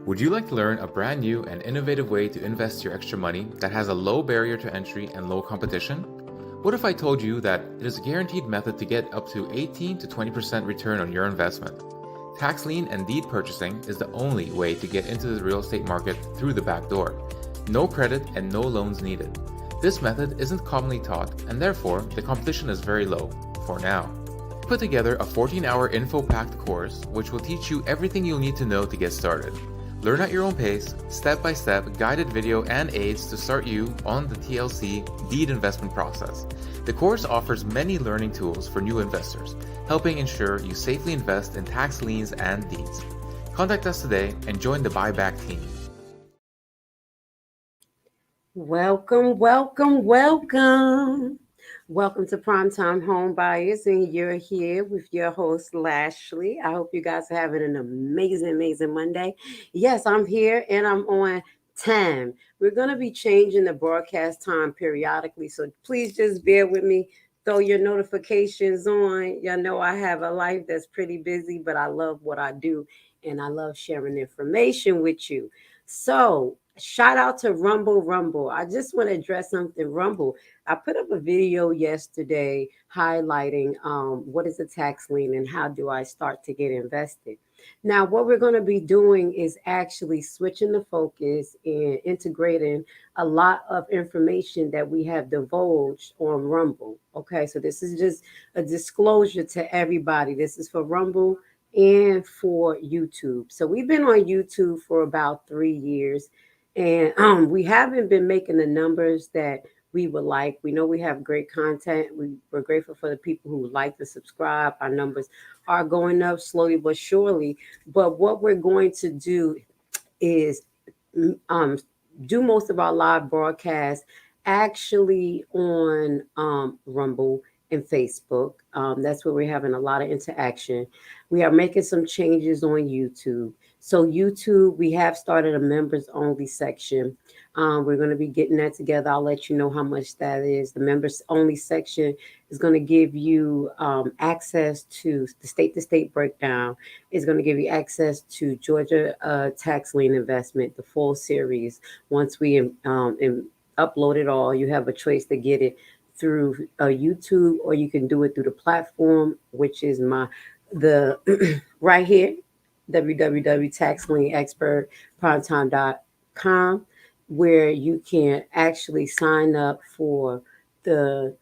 Would you like to learn a brand new and innovative way to invest your extra money that has a low barrier to entry and low competition? What if I told you that it is a guaranteed method to get up to 18 to 20% return on your investment? Tax lien and deed purchasing is the only way to get into the real estate market through the back door. No credit and no loans needed. This method isn't commonly taught, and therefore the competition is very low, for now. Put together a 14-hour info-packed course which will teach you everything you'll need to know to get started. Learn at your own pace, step-by-step guided video and aids to start you on the TLC deed investment process. The course offers many learning tools for new investors, helping ensure you safely invest in tax liens and deeds. Contact us today and join the buyback team. Welcome, welcome, welcome. Welcome to Primetime Home Buyers, and you're here with your host, Lashley. I hope you guys are having an amazing Monday. Yes, I'm here and I'm on time. We're going to be changing the broadcast time periodically, so please just bear with me. Throw your notifications on. Y'all know I have a life that's pretty busy, but I love what I do and I love sharing information with you. So, shout out to Rumble. I just want to address something. Rumble, I put up a video yesterday highlighting what is a tax lien and how do I start to get invested. Now, what we're going to be doing is actually switching the focus and integrating a lot of information that we have divulged on Rumble. Okay, so this is just a disclosure to everybody. This is for Rumble and for YouTube. So we've been on YouTube for about 3 years, and we haven't been making the numbers that we would like. We know we have great content. We're grateful for the people who like to subscribe. Our numbers are going up slowly but surely. But what we're going to do is um, do most of our live broadcasts actually on Rumble and Facebook. That's where we're having a lot of interaction. We are making some changes on YouTube. So, YouTube, we have started a members only section. We're going to be getting that together. I'll let you know how much that is. The members only section is going to give you access to the state to state breakdown. It's going to give you access to Georgia tax lien investment, the full series. Once we upload it all, you have a choice to get it through YouTube, or you can do it through the platform, which is the right here, www.taxlienexpertprimetime.com, where you can actually sign up for the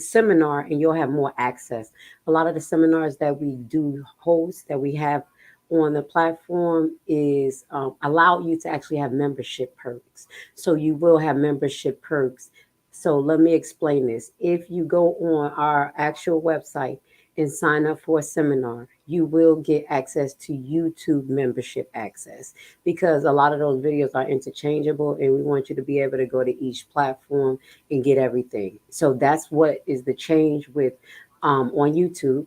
seminar and you'll have more access. A lot of the seminars that we do host, that we have on the platform, is allow you to actually have membership perks. So you will have membership perks. So let me explain this. If you go on our actual website and sign up for a seminar, you will get access to YouTube membership access, because a lot of those videos are interchangeable and we want you to be able to go to each platform and get everything. So that's what is the change with on YouTube,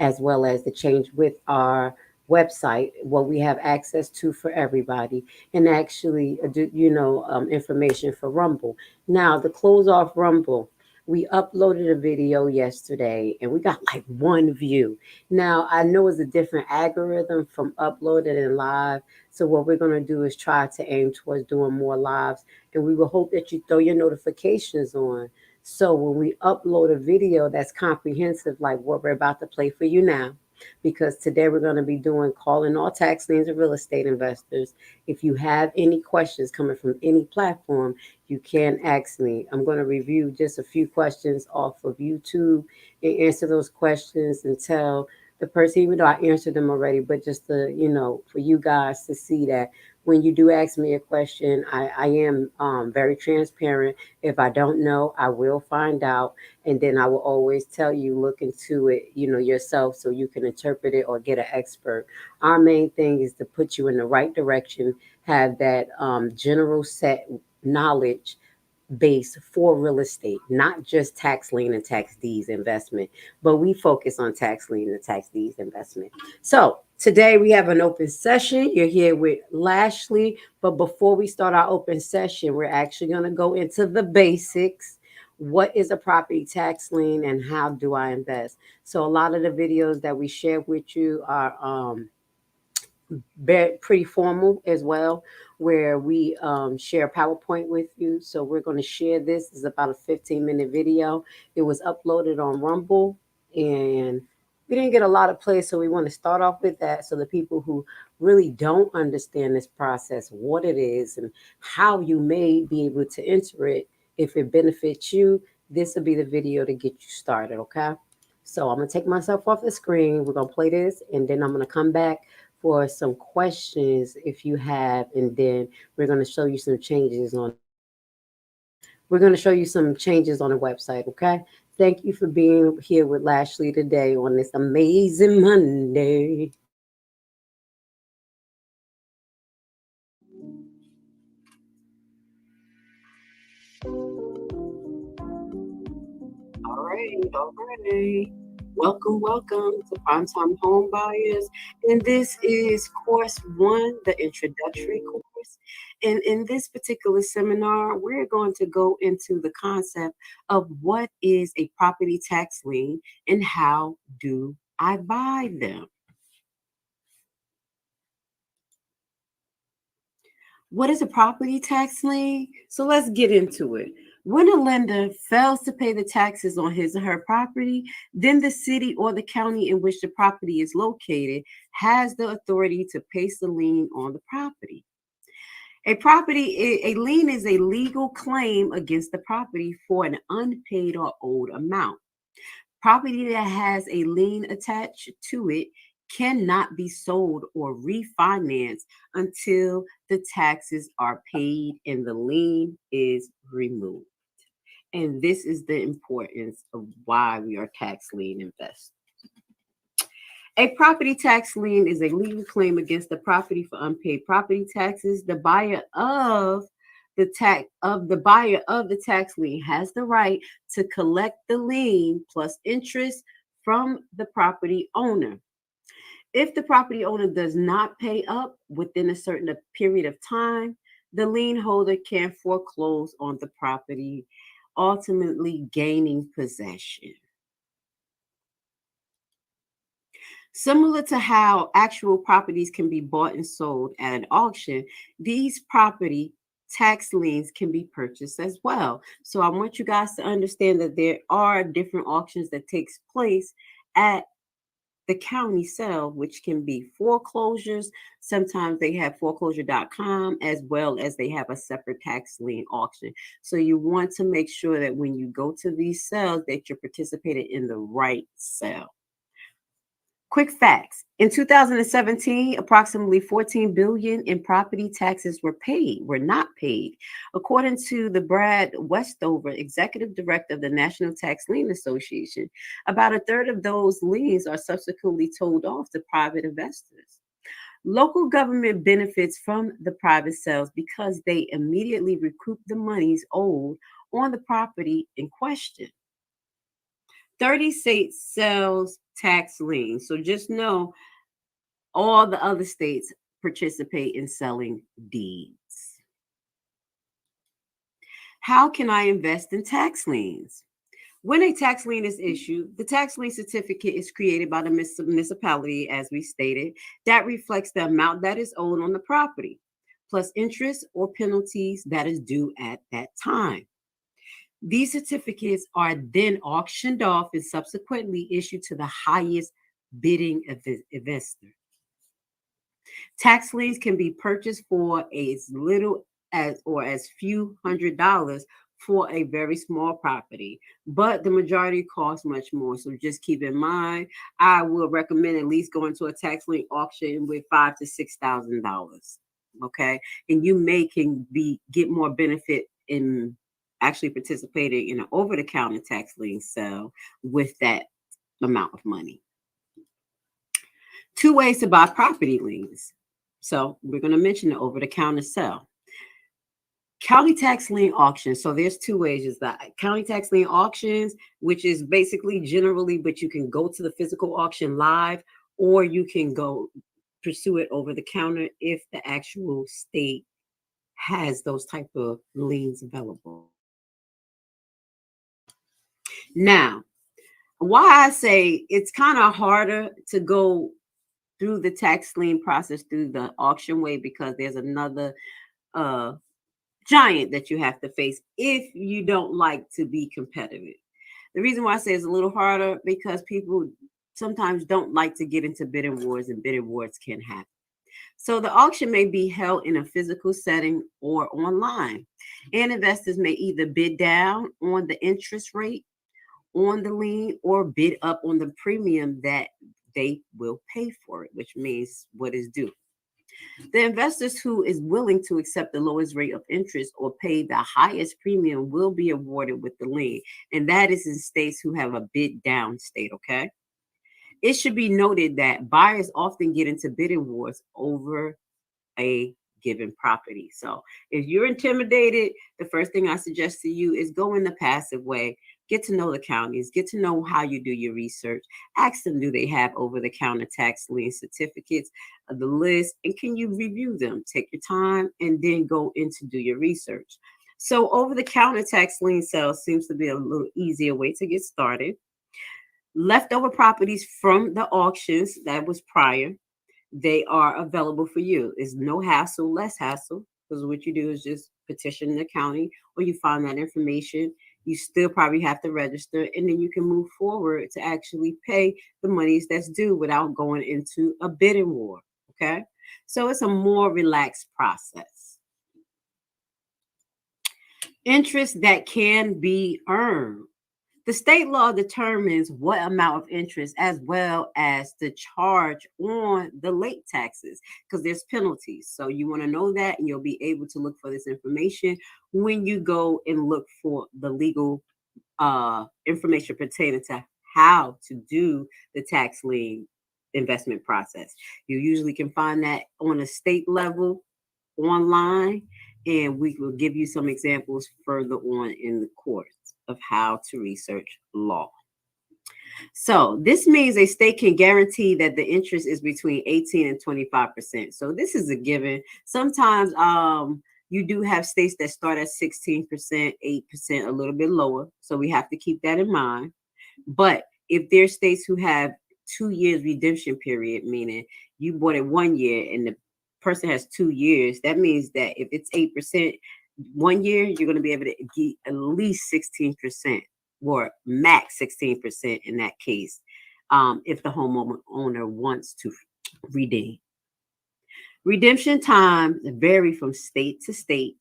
as well as the change with our website, what we have access to for everybody, and actually information for Rumble. Now, to close off Rumble, we uploaded a video yesterday and we got like one view. Now, I know it's a different algorithm from uploaded and live. So, what we're going to do is try to aim towards doing more lives. And we will hope that you throw your notifications on. So, when we upload a video that's comprehensive, like what we're about to play for you now, because today we're going to be doing calling all tax liens and real estate investors. If you have any questions coming from any platform, you can ask me. I'm going to review just a few questions off of YouTube and answer those questions and tell the person, even though I answered them already, but just to, for you guys to see that when you do ask me a question, I am very transparent. If I don't know, I will find out. And then I will always tell you, look into it, yourself, so you can interpret it or get an expert. Our main thing is to put you in the right direction, have that general set knowledge base for real estate, not just tax lien and tax deeds investment, but we focus on tax lien and tax deeds investment. So today we have an open session. You're here with Lashley, but before we start our open session, we're actually going to go into the basics. What is a property tax lien and how do I invest? So a lot of the videos that we share with you are pretty formal as well, where we share PowerPoint with you. So we're going to share this. It's about a 15-minute video. It was uploaded on Rumble, and we didn't get a lot of play, so we want to start off with that so the people who really don't understand this process, what it is, and how you may be able to enter it, if it benefits you, this will be the video to get you started, okay? So I'm going to take myself off the screen. We're going to play this, and then I'm going to come back for some questions if you have, and then we're going to show you some changes on the website, okay? Thank you for being here with Lashley today on this amazing Monday. All right, all right. Welcome, welcome to Primetime Home Buyers. And this is course one, the introductory course. And in this particular seminar, we're going to go into the concept of what is a property tax lien and how do I buy them. What is a property tax lien? So let's get into it. When a lender fails to pay the taxes on his or her property, then the city or the county in which the property is located has the authority to place a lien on the property. A lien is a legal claim against the property for an unpaid or owed amount. Property that has a lien attached to it cannot be sold or refinanced until the taxes are paid and the lien is removed. And this is the importance of why we are tax lien investors. A property tax lien is a legal claim against the property for unpaid property taxes. The buyer of the tax lien has the right to collect the lien plus interest from the property owner. If the property owner does not pay up within a certain period of time, the lien holder can foreclose on the property, ultimately gaining possession. Similar to how actual properties can be bought and sold at an auction, these property tax liens can be purchased as well. So I want you guys to understand that there are different auctions that takes place at the county sale, which can be foreclosures. Sometimes they have foreclosure.com as well as they have a separate tax lien auction. So you want to make sure that when you go to these sales that you're participating in the right sale. Quick facts. In 2017, approximately 14 billion in property taxes were not paid. According to the Brad Westover, executive director of the National Tax Lien Association, about a third of those liens are subsequently told off to private investors. Local government benefits from the private sales because they immediately recoup the monies owed on the property in question. 30 states sells tax liens. So just know all the other states participate in selling deeds. How can I invest in tax liens? When a tax lien is issued, the tax lien certificate is created by the municipality, as we stated, that reflects the amount that is owed on the property, plus interest or penalties that is due at that time. These certificates are then auctioned off and subsequently issued to the highest bidding investor. Tax liens can be purchased for as little as or as few $100s for a very small property, but the majority costs much more. So just keep in mind, I will recommend at least going to a tax lien auction with $5,000 to $6,000. Okay, and you may get more benefit in actually participating in an over-the-counter tax lien sale with that amount of money. Two ways to buy property liens. So we're going to mention the over-the-counter sale. County tax lien auctions. So there's two ways. Is that county tax lien auctions, which is basically generally, but you can go to the physical auction live, or you can go pursue it over the counter if the actual state has those type of liens available. Now, why I say it's kind of harder to go through the tax lien process through the auction way, because there's another uh giant that you have to face if you don't like to be competitive. The reason why I say it's a little harder because people sometimes don't like to get into bidding wars, and bidding wars can happen. So the auction may be held in a physical setting or online, and investors may either bid down on the interest rate on the lien or bid up on the premium that they will pay for it, which means what is due. The investors who is willing to accept the lowest rate of interest or pay the highest premium will be awarded with the lien, and that is in states who have a bid down state, okay? It should be noted that buyers often get into bidding wars over a given property. So if you're intimidated, the first thing I suggest to you is go in the passive way. Get to know the counties, get to know how you do your research. Ask them, do they have over the counter tax lien certificates, the list, and can you review them? Take your time and then go in to do your research. So, over the counter tax lien sales seems to be a little easier way to get started. Leftover properties from the auctions that was prior, they are available for you. It's no hassle, less hassle, because what you do is just petition the county or you find that information. You still probably have to register, and then you can move forward to actually pay the monies that's due without going into a bidding war. Okay. So it's a more relaxed process. Interest that can be earned. The state law determines what amount of interest as well as the charge on the late taxes because there's penalties. So you want to know that, and you'll be able to look for this information when you go and look for the legal information pertaining to how to do the tax lien investment process. You usually can find that on a state level online, and we will give you some examples further on in the course of how to research law. So this means a state can guarantee that the interest is between 18 and 25%. So this is a given. Sometimes you do have states that start at 16%, 8%, a little bit lower. So we have to keep that in mind. But if there's states who have 2 years redemption period, meaning you bought it 1 year and the person has 2 years, that means that if it's 8%, 1 year, you're going to be able to get at least 16% or max 16% in that case, if the homeowner wants to redeem. Redemption times vary from state to state,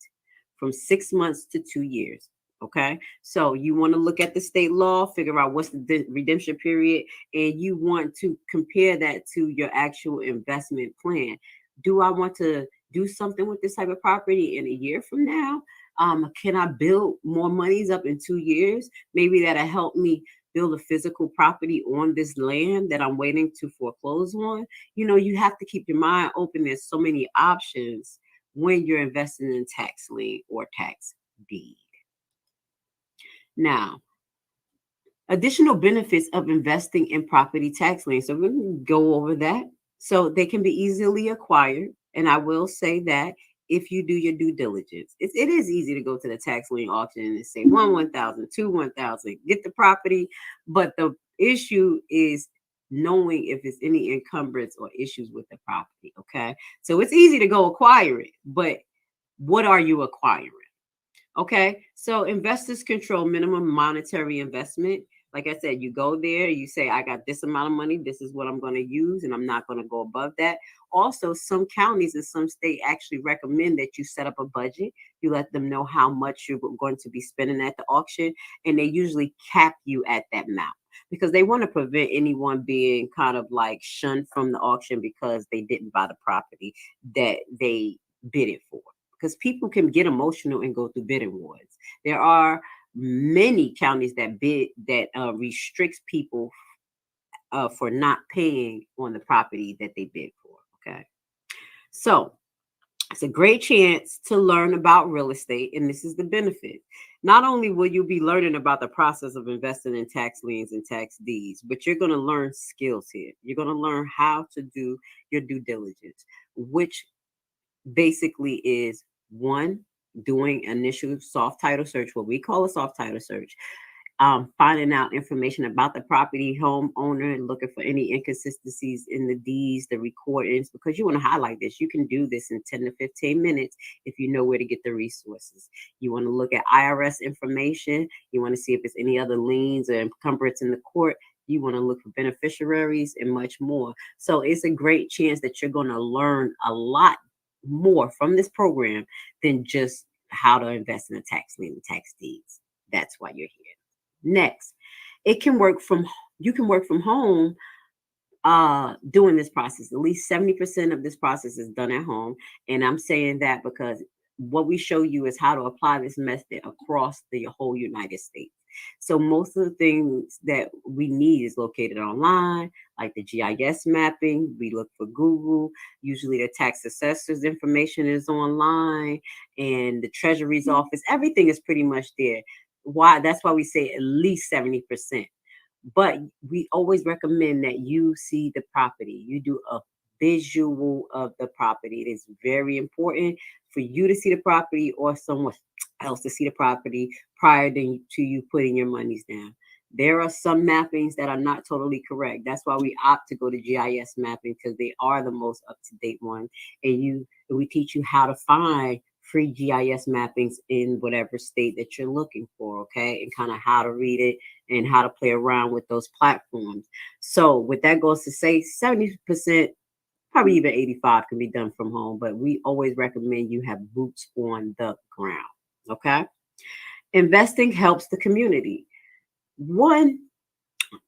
from 6 months to 2 years. Okay, so you want to look at the state law, figure out what's the redemption period, and you want to compare that to your actual investment plan. Do I want to do something with this type of property in a year from now? Can I build more monies up in 2 years? Maybe that'll help me build a physical property on this land that I'm waiting to foreclose on. You know, you have to keep your mind open. There's so many options when you're investing in tax lien or tax deed. Now, additional benefits of investing in property tax liens. So we're going to go over that. So they can be easily acquired. And I will say that if you do your due diligence, it is easy to go to the tax lien auction and say 1,000, 1,000, get the property. But the issue is knowing if there's any encumbrance or issues with the property. Okay. So it's easy to go acquire it, but what are you acquiring? Okay, so investors control minimum monetary investment. Like I said, you go there, you say, I got this amount of money, this is what I'm going to use, and I'm not going to go above that. Also, some counties and some states actually recommend that you set up a budget. You let them know how much you're going to be spending at the auction, and they usually cap you at that amount because they want to prevent anyone being kind of like shunned from the auction because they didn't buy the property that they bid it for, because people can get emotional and go through bidding wars. There are many counties that restricts people for not paying on the property that they bid for. Okay, so it's a great chance to learn about real estate, and this is the benefit. Not only will you be learning about the process of investing in tax liens and tax deeds, but you're going to learn skills here. You're going to learn how to do your due diligence, which basically is one, doing initial soft title search, what we call a soft title search. finding out information about the property homeowner and looking for any inconsistencies in the deeds, the recordings, because you want to highlight this. You can do this in 10 to 15 minutes if you know where to get the resources. You want to look at IRS information. You want to see if there's any other liens or encumbrance in the court. You want to look for beneficiaries and much more. So it's a great chance that you're going to learn a lot more from this program than just how to invest in a tax lien and tax deeds. That's why you're here. Next, it can work from you can work from home doing this process. At least 70% of this process is done at home. And I'm saying that because what we show you is how to apply this method across the whole United States. So most of the things that we need is located online, like the GIS mapping. We look for Google. Usually the tax assessor's information is online and the treasury's office. Everything is pretty much there. Why? That's why we say at least 70%. But we always recommend that you see the property. You do a visual of the property. It is very important for you to see the property or someone else to see the property prior to you putting your monies down. There are some mappings that are not totally correct. That's why we opt to go to GIS mapping because they are the most up to date one. And we teach you how to find free GIS mappings in whatever state that you're looking for, okay? And kind of how to read it and how to play around with those platforms. So with that goes to say 70%, probably even 85 can be done from home, but we always recommend you have boots on the ground, okay? Investing helps the community. One,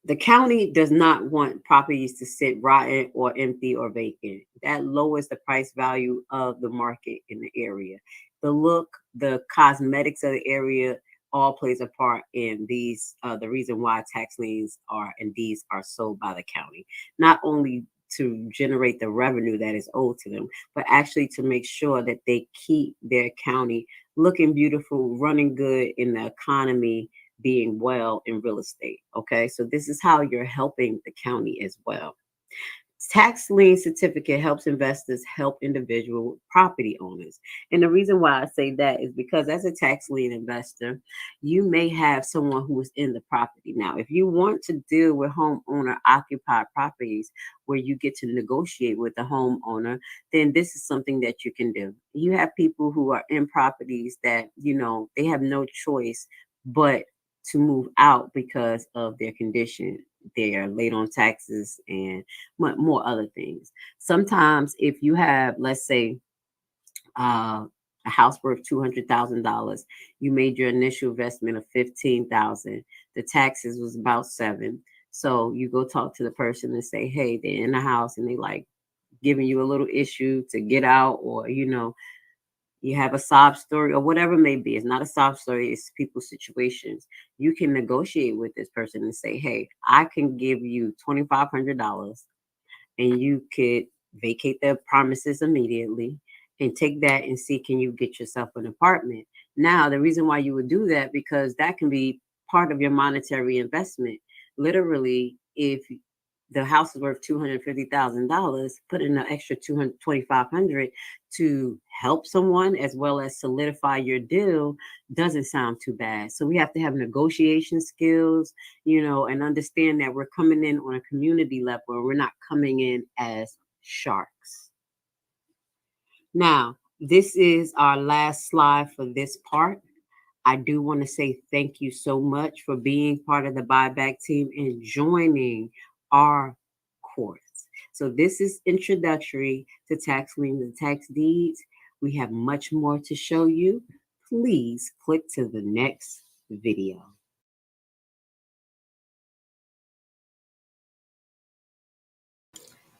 the county does not want properties to sit rotten or empty or vacant. That lowers the price value of the market in the area. The look, the cosmetics of the area all plays a part in these the reason why tax liens are and deeds are sold by the county. Not only to generate the revenue that is owed to them, but actually to make sure that they keep their county looking beautiful, running good in the economy, being well in real estate. Okay, so this is how you're helping the county as well. Tax lien certificate helps investors help individual property owners. And the reason why I say that is because as a tax lien investor, you may have someone who is in the property. Now, if you want to deal with homeowner occupied properties where you get to negotiate with the homeowner, then this is something that you can do. You have people who are in properties that, they have no choice but to move out because of their condition. They are late on taxes and more other things. Sometimes, if you have, let's say, a house worth $200,000, you made your initial investment of 15,000. The taxes was about 7. So you go talk to the person and say, "Hey, they're in the house and they like giving you a little issue to get out, or you have a sob story or whatever it may be. It's not a sob story, it's people's situations. You can negotiate with this person and say, "Hey, I can give you $2,500 and you could vacate the premises immediately and take that and see, can you get yourself an apartment?" Now, the reason why you would do that, because that can be part of your monetary investment. Literally, if the house is worth $250,000, put in an extra 2,500 to help someone as well as solidify your deal doesn't sound too bad. So we have to have negotiation skills, and understand that we're coming in on a community level and we're not coming in as sharks. Now, this is our last slide for this part. I do want to say thank you so much for being part of the buyback team and joining our course. So this is introductory to tax liens and tax deeds. We have much more to show you. Please click to the next video.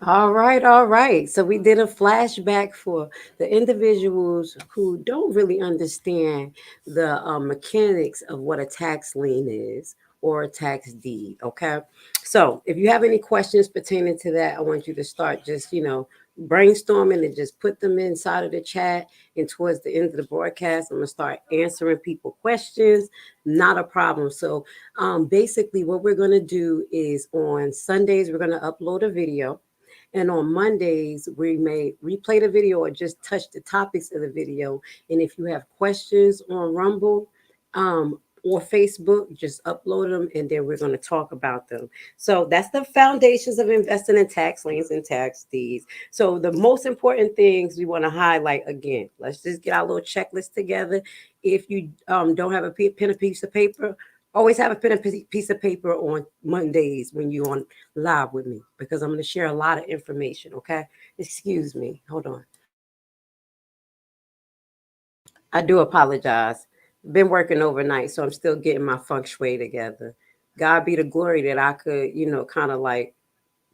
All right, all right. So we did a flashback for the individuals who don't really understand the mechanics of what a tax lien is or a tax deed. Okay. So if you have any questions pertaining to that, I want you to start just, brainstorming and just put them inside of the chat. And towards the end of the broadcast, I'm going to start answering people questions. Not a problem. So basically, what we're going to do is on Sundays, we're going to upload a video. And on Mondays, we may replay the video or just touch the topics of the video. And if you have questions on Rumble, or Facebook. Just upload them and then we're going to talk about them. So that's the foundations of investing in tax liens and tax deeds. So the most important things we want to highlight again, let's just get our little checklist together. If you don't have a pen and piece of paper, always have a pen and piece of paper on Mondays when you're on live with me because I'm going to share a lot of information. Okay. Excuse me. Hold on. I do apologize. Been working overnight, so I'm still getting my feng shui together. God be the glory that I could, kind of like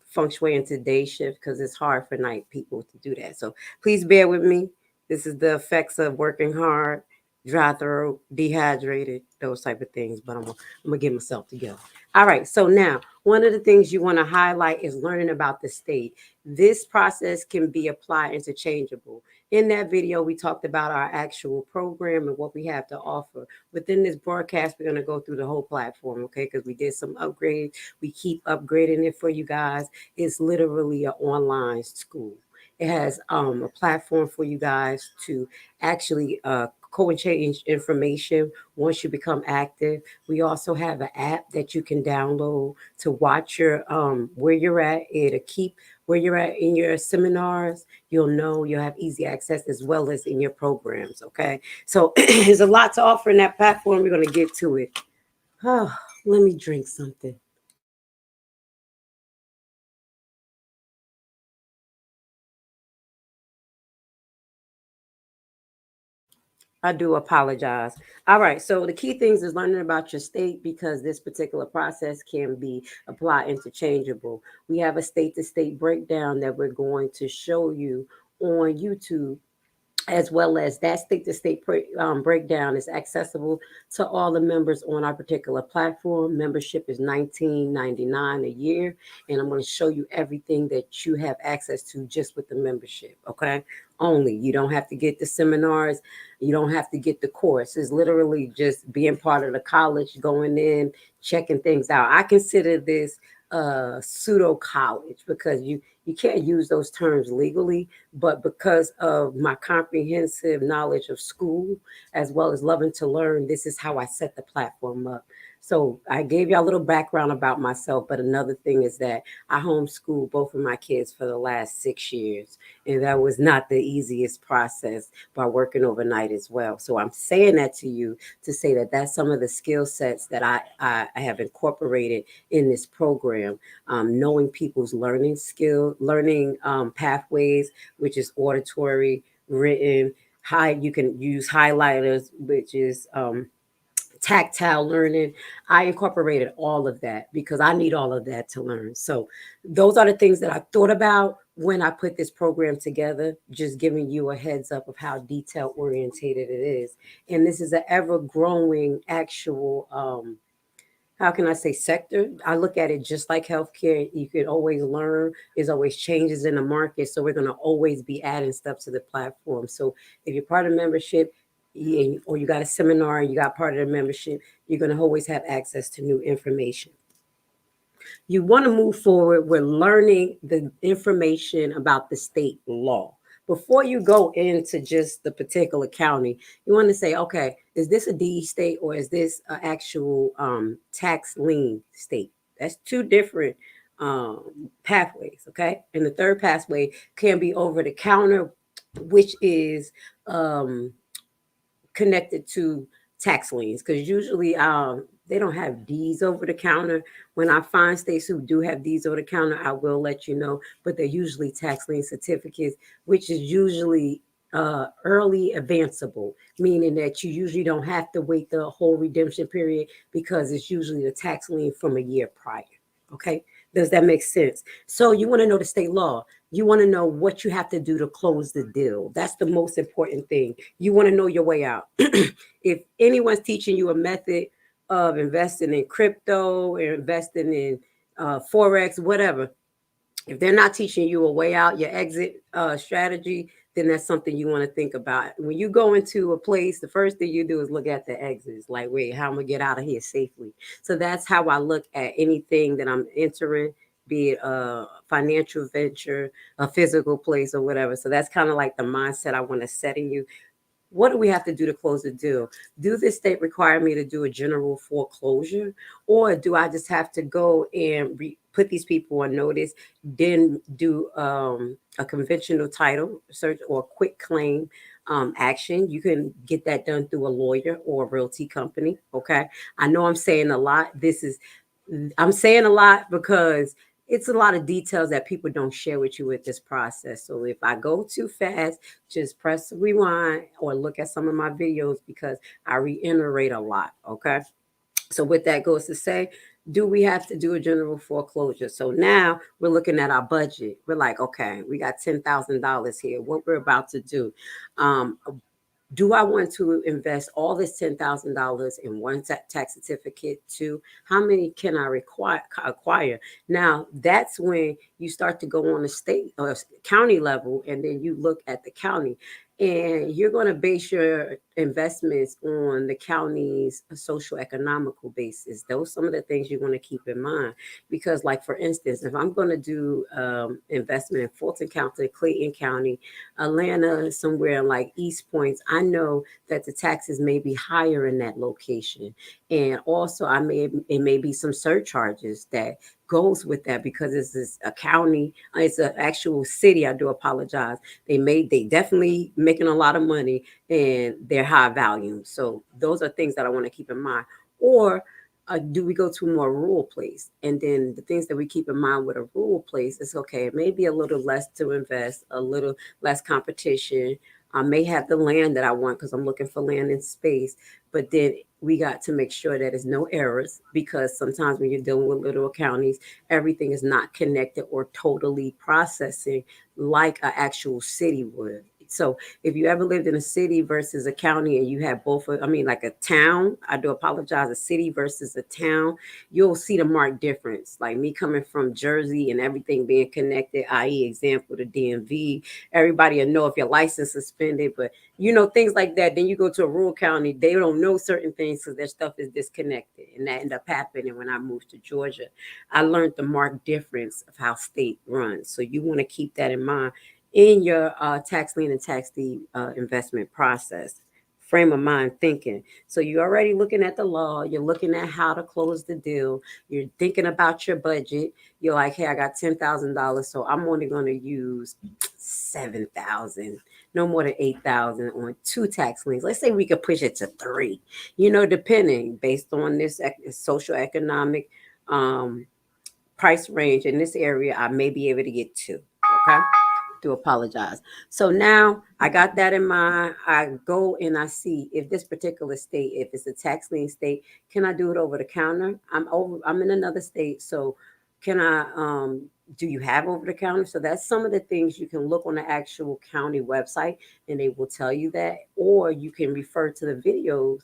feng shui into day shift because it's hard for night people to do that. So please bear with me. This is the effects of working hard, dry throat, dehydrated, those type of things. But I'm gonna get myself together. All right. So now one of the things you want to highlight is learning about the state. This process can be applied interchangeable. In that video, we talked about our actual program and what we have to offer. Within this broadcast, we're going to go through the whole platform, okay? Because we did some upgrades. We keep upgrading it for you guys. It's literally an online school. It has a platform for you guys to actually co-exchange information once you become active. We also have an app that you can download to watch your where you're at. It'll keep where you're at in your seminars. You'll know you'll have easy access as well as in your programs. Okay, so there's a lot to offer in that platform. We're gonna get to it. Oh, let me drink something. I do apologize. All right. So the key things is learning about your state because this particular process can be applied interchangeable. We have a state to state breakdown that we're going to show you on YouTube, as well as that state to state breakdown is accessible to all the members on our particular platform. Membership is $19.99 a year, and I'm going to show you everything that you have access to just with the membership. Okay, only you don't have to get the seminars, you don't have to get the course. It's literally just being part of the college, going in, checking things out. I consider this pseudo college because you can't use those terms legally, but because of my comprehensive knowledge of school as well as loving to learn, this is how I set the platform up. So I gave you a little background about myself, but another thing is that I homeschooled both of my kids for the last 6 years, and that was not the easiest process by working overnight as well. So I'm saying that to you to say that that's some of the skill sets that I have incorporated in this program. Knowing people's learning pathways, which is auditory, written, high. You can use highlighters, which is tactile learning. I incorporated all of that because I need all of that to learn. So those are the things that I thought about when I put this program together, just giving you a heads up of how detail orientated it is. And this is an ever growing actual how can I say sector? I look at it just like healthcare. You can always learn. There's always changes in the market. So we're going to always be adding stuff to the platform. So if you're part of membership, or you got a seminar, you got part of the membership, you're going to always have access to new information. You want to move forward with learning the information about the state law. Before you go into just the particular county, you want to say, okay, is this a deed state or is this an actual tax lien state? That's two different pathways, okay? And the third pathway can be over the counter, which is connected to tax liens because usually they don't have deeds over the counter. When I find states who do have deeds over the counter, I will let you know, but they're usually tax lien certificates, which is usually early advanceable, meaning that you usually don't have to wait the whole redemption period because it's usually the tax lien from a year prior. Okay, does that make sense? So you want to know the state law. You want to know what you have to do to close the deal. That's the most important thing. You want to know your way out. If anyone's teaching you a method of investing in crypto or investing in forex, whatever, if they're not teaching you a way out, your exit strategy, then that's something you want to think about. When you go into a place, the first thing you do is look at the exits. Like, wait, how am I gonna get out of here safely? So that's how I look at anything that I'm entering, be it a financial venture, a physical place, or whatever. So that's kind of like the mindset I want to set in you. what do we have to do to close the deal? Do the state require me to do a general foreclosure, or do I just have to go and put these people on notice, then do a conventional title search or quick claim action? You can get that done through a lawyer or a realty company. Okay, I know I'm saying a lot. I'm saying a lot because it's a lot of details that people don't share with you with this process. So if I go too fast, just press rewind or look at some of my videos because I reiterate a lot. Okay. So with that goes to say, do we have to do a general foreclosure? So now we're looking at our budget. We're like, okay, we got $10,000 here. What we're about to do. Um, do I want to invest all this $10,000 in one tax certificate? Two, how many can I acquire? Now, that's when you start to go on the state or county level, and then you look at the county. And you're going to base your investments on the county's social economical basis. Those are some of the things you want to keep in mind. Because, like for instance, if I'm going to do investment in Fulton County, Clayton County, Atlanta, somewhere like East Points, I know that the taxes may be higher in that location. And also it may be some surcharges that goes with that because it's a county, it's an actual city. I do apologize. They definitely making a lot of money and they're high volume. So those are things that I want to keep in mind. Or do we go to a more rural place? And then the things that we keep in mind with a rural place is okay, it may be a little less to invest, a little less competition. I may have the land that I want because I'm looking for land and space, but then we got to make sure that there's no errors because sometimes when you're dealing with little counties, everything is not connected or totally processing like an actual city would. So if you ever lived in a city versus a county and you have both, I mean, like a town, I do apologize, a city versus a town, you'll see the marked difference. Like me coming from Jersey and everything being connected, i.e., example, the DMV, everybody will know if your license suspended, but things like that. Then you go to a rural county, they don't know certain things because their stuff is disconnected. And that ended up happening when I moved to Georgia. I learned the marked difference of how state runs. So you want to keep that in mind in your tax lien and tax deed investment process. Frame of mind thinking. So you're already looking at the law, you're looking at how to close the deal, you're thinking about your budget. You're like, hey, I got $10,000, so I'm only going to use 7,000, no more than 8,000 on two tax liens. Let's say we could push it to three, depending based on this social economic um, price range in this area, I may be able to get two. Okay. Do apologize. So now I got that in mind. I go and I see if this particular state, if it's a tax lien state, can I do it over the counter? I'm in another state, so can I do you have over the counter? So that's some of the things you can look on the actual county website and they will tell you that, or you can refer to the videos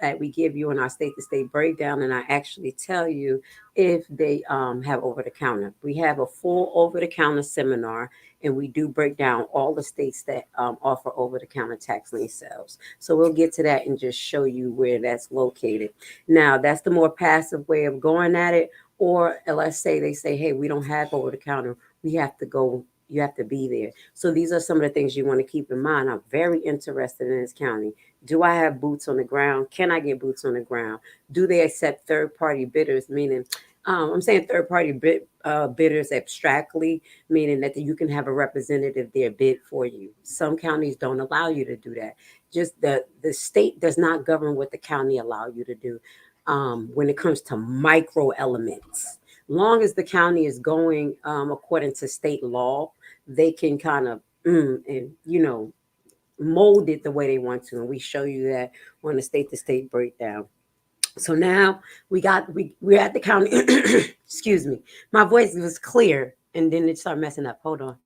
that we give you in our state to state breakdown, and I actually tell you if they have over the counter. We have a full over the counter seminar, and we do break down all the states that offer over the counter tax lien sales. So we'll get to that and just show you where that's located. Now, that's the more passive way of going at it. Or let's say they say, hey, we don't have over the counter. We have to go. You have to be there. So these are some of the things you want to keep in mind. I'm very interested in this county. Do I have boots on the ground? Can I get boots on the ground? Do they accept third party bidders? Meaning, I'm saying third party bidders abstractly, meaning that you can have a representative there bid for you. Some counties don't allow you to do that. Just the state does not govern what the county allow you to do when it comes to micro elements. Long as the county is going according to state law, they can kind of and mold it the way they want to, and we show you that on the state to state breakdown. So now we're at the county. Excuse me, my voice was clear, and then it started messing up. Hold on.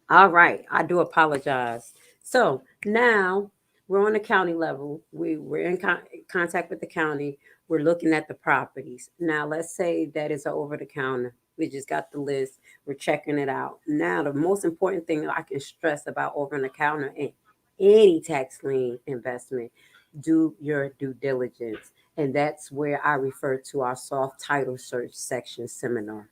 All right, I do apologize. So now we're on the county level. We're in contact with the county. We're looking at the properties. Now let's say that is over the counter. We just got the list. We're checking it out. Now the most important thing I can stress about over the counter in any tax lien investment, do your due diligence. And that's where I refer to our soft title search section seminar.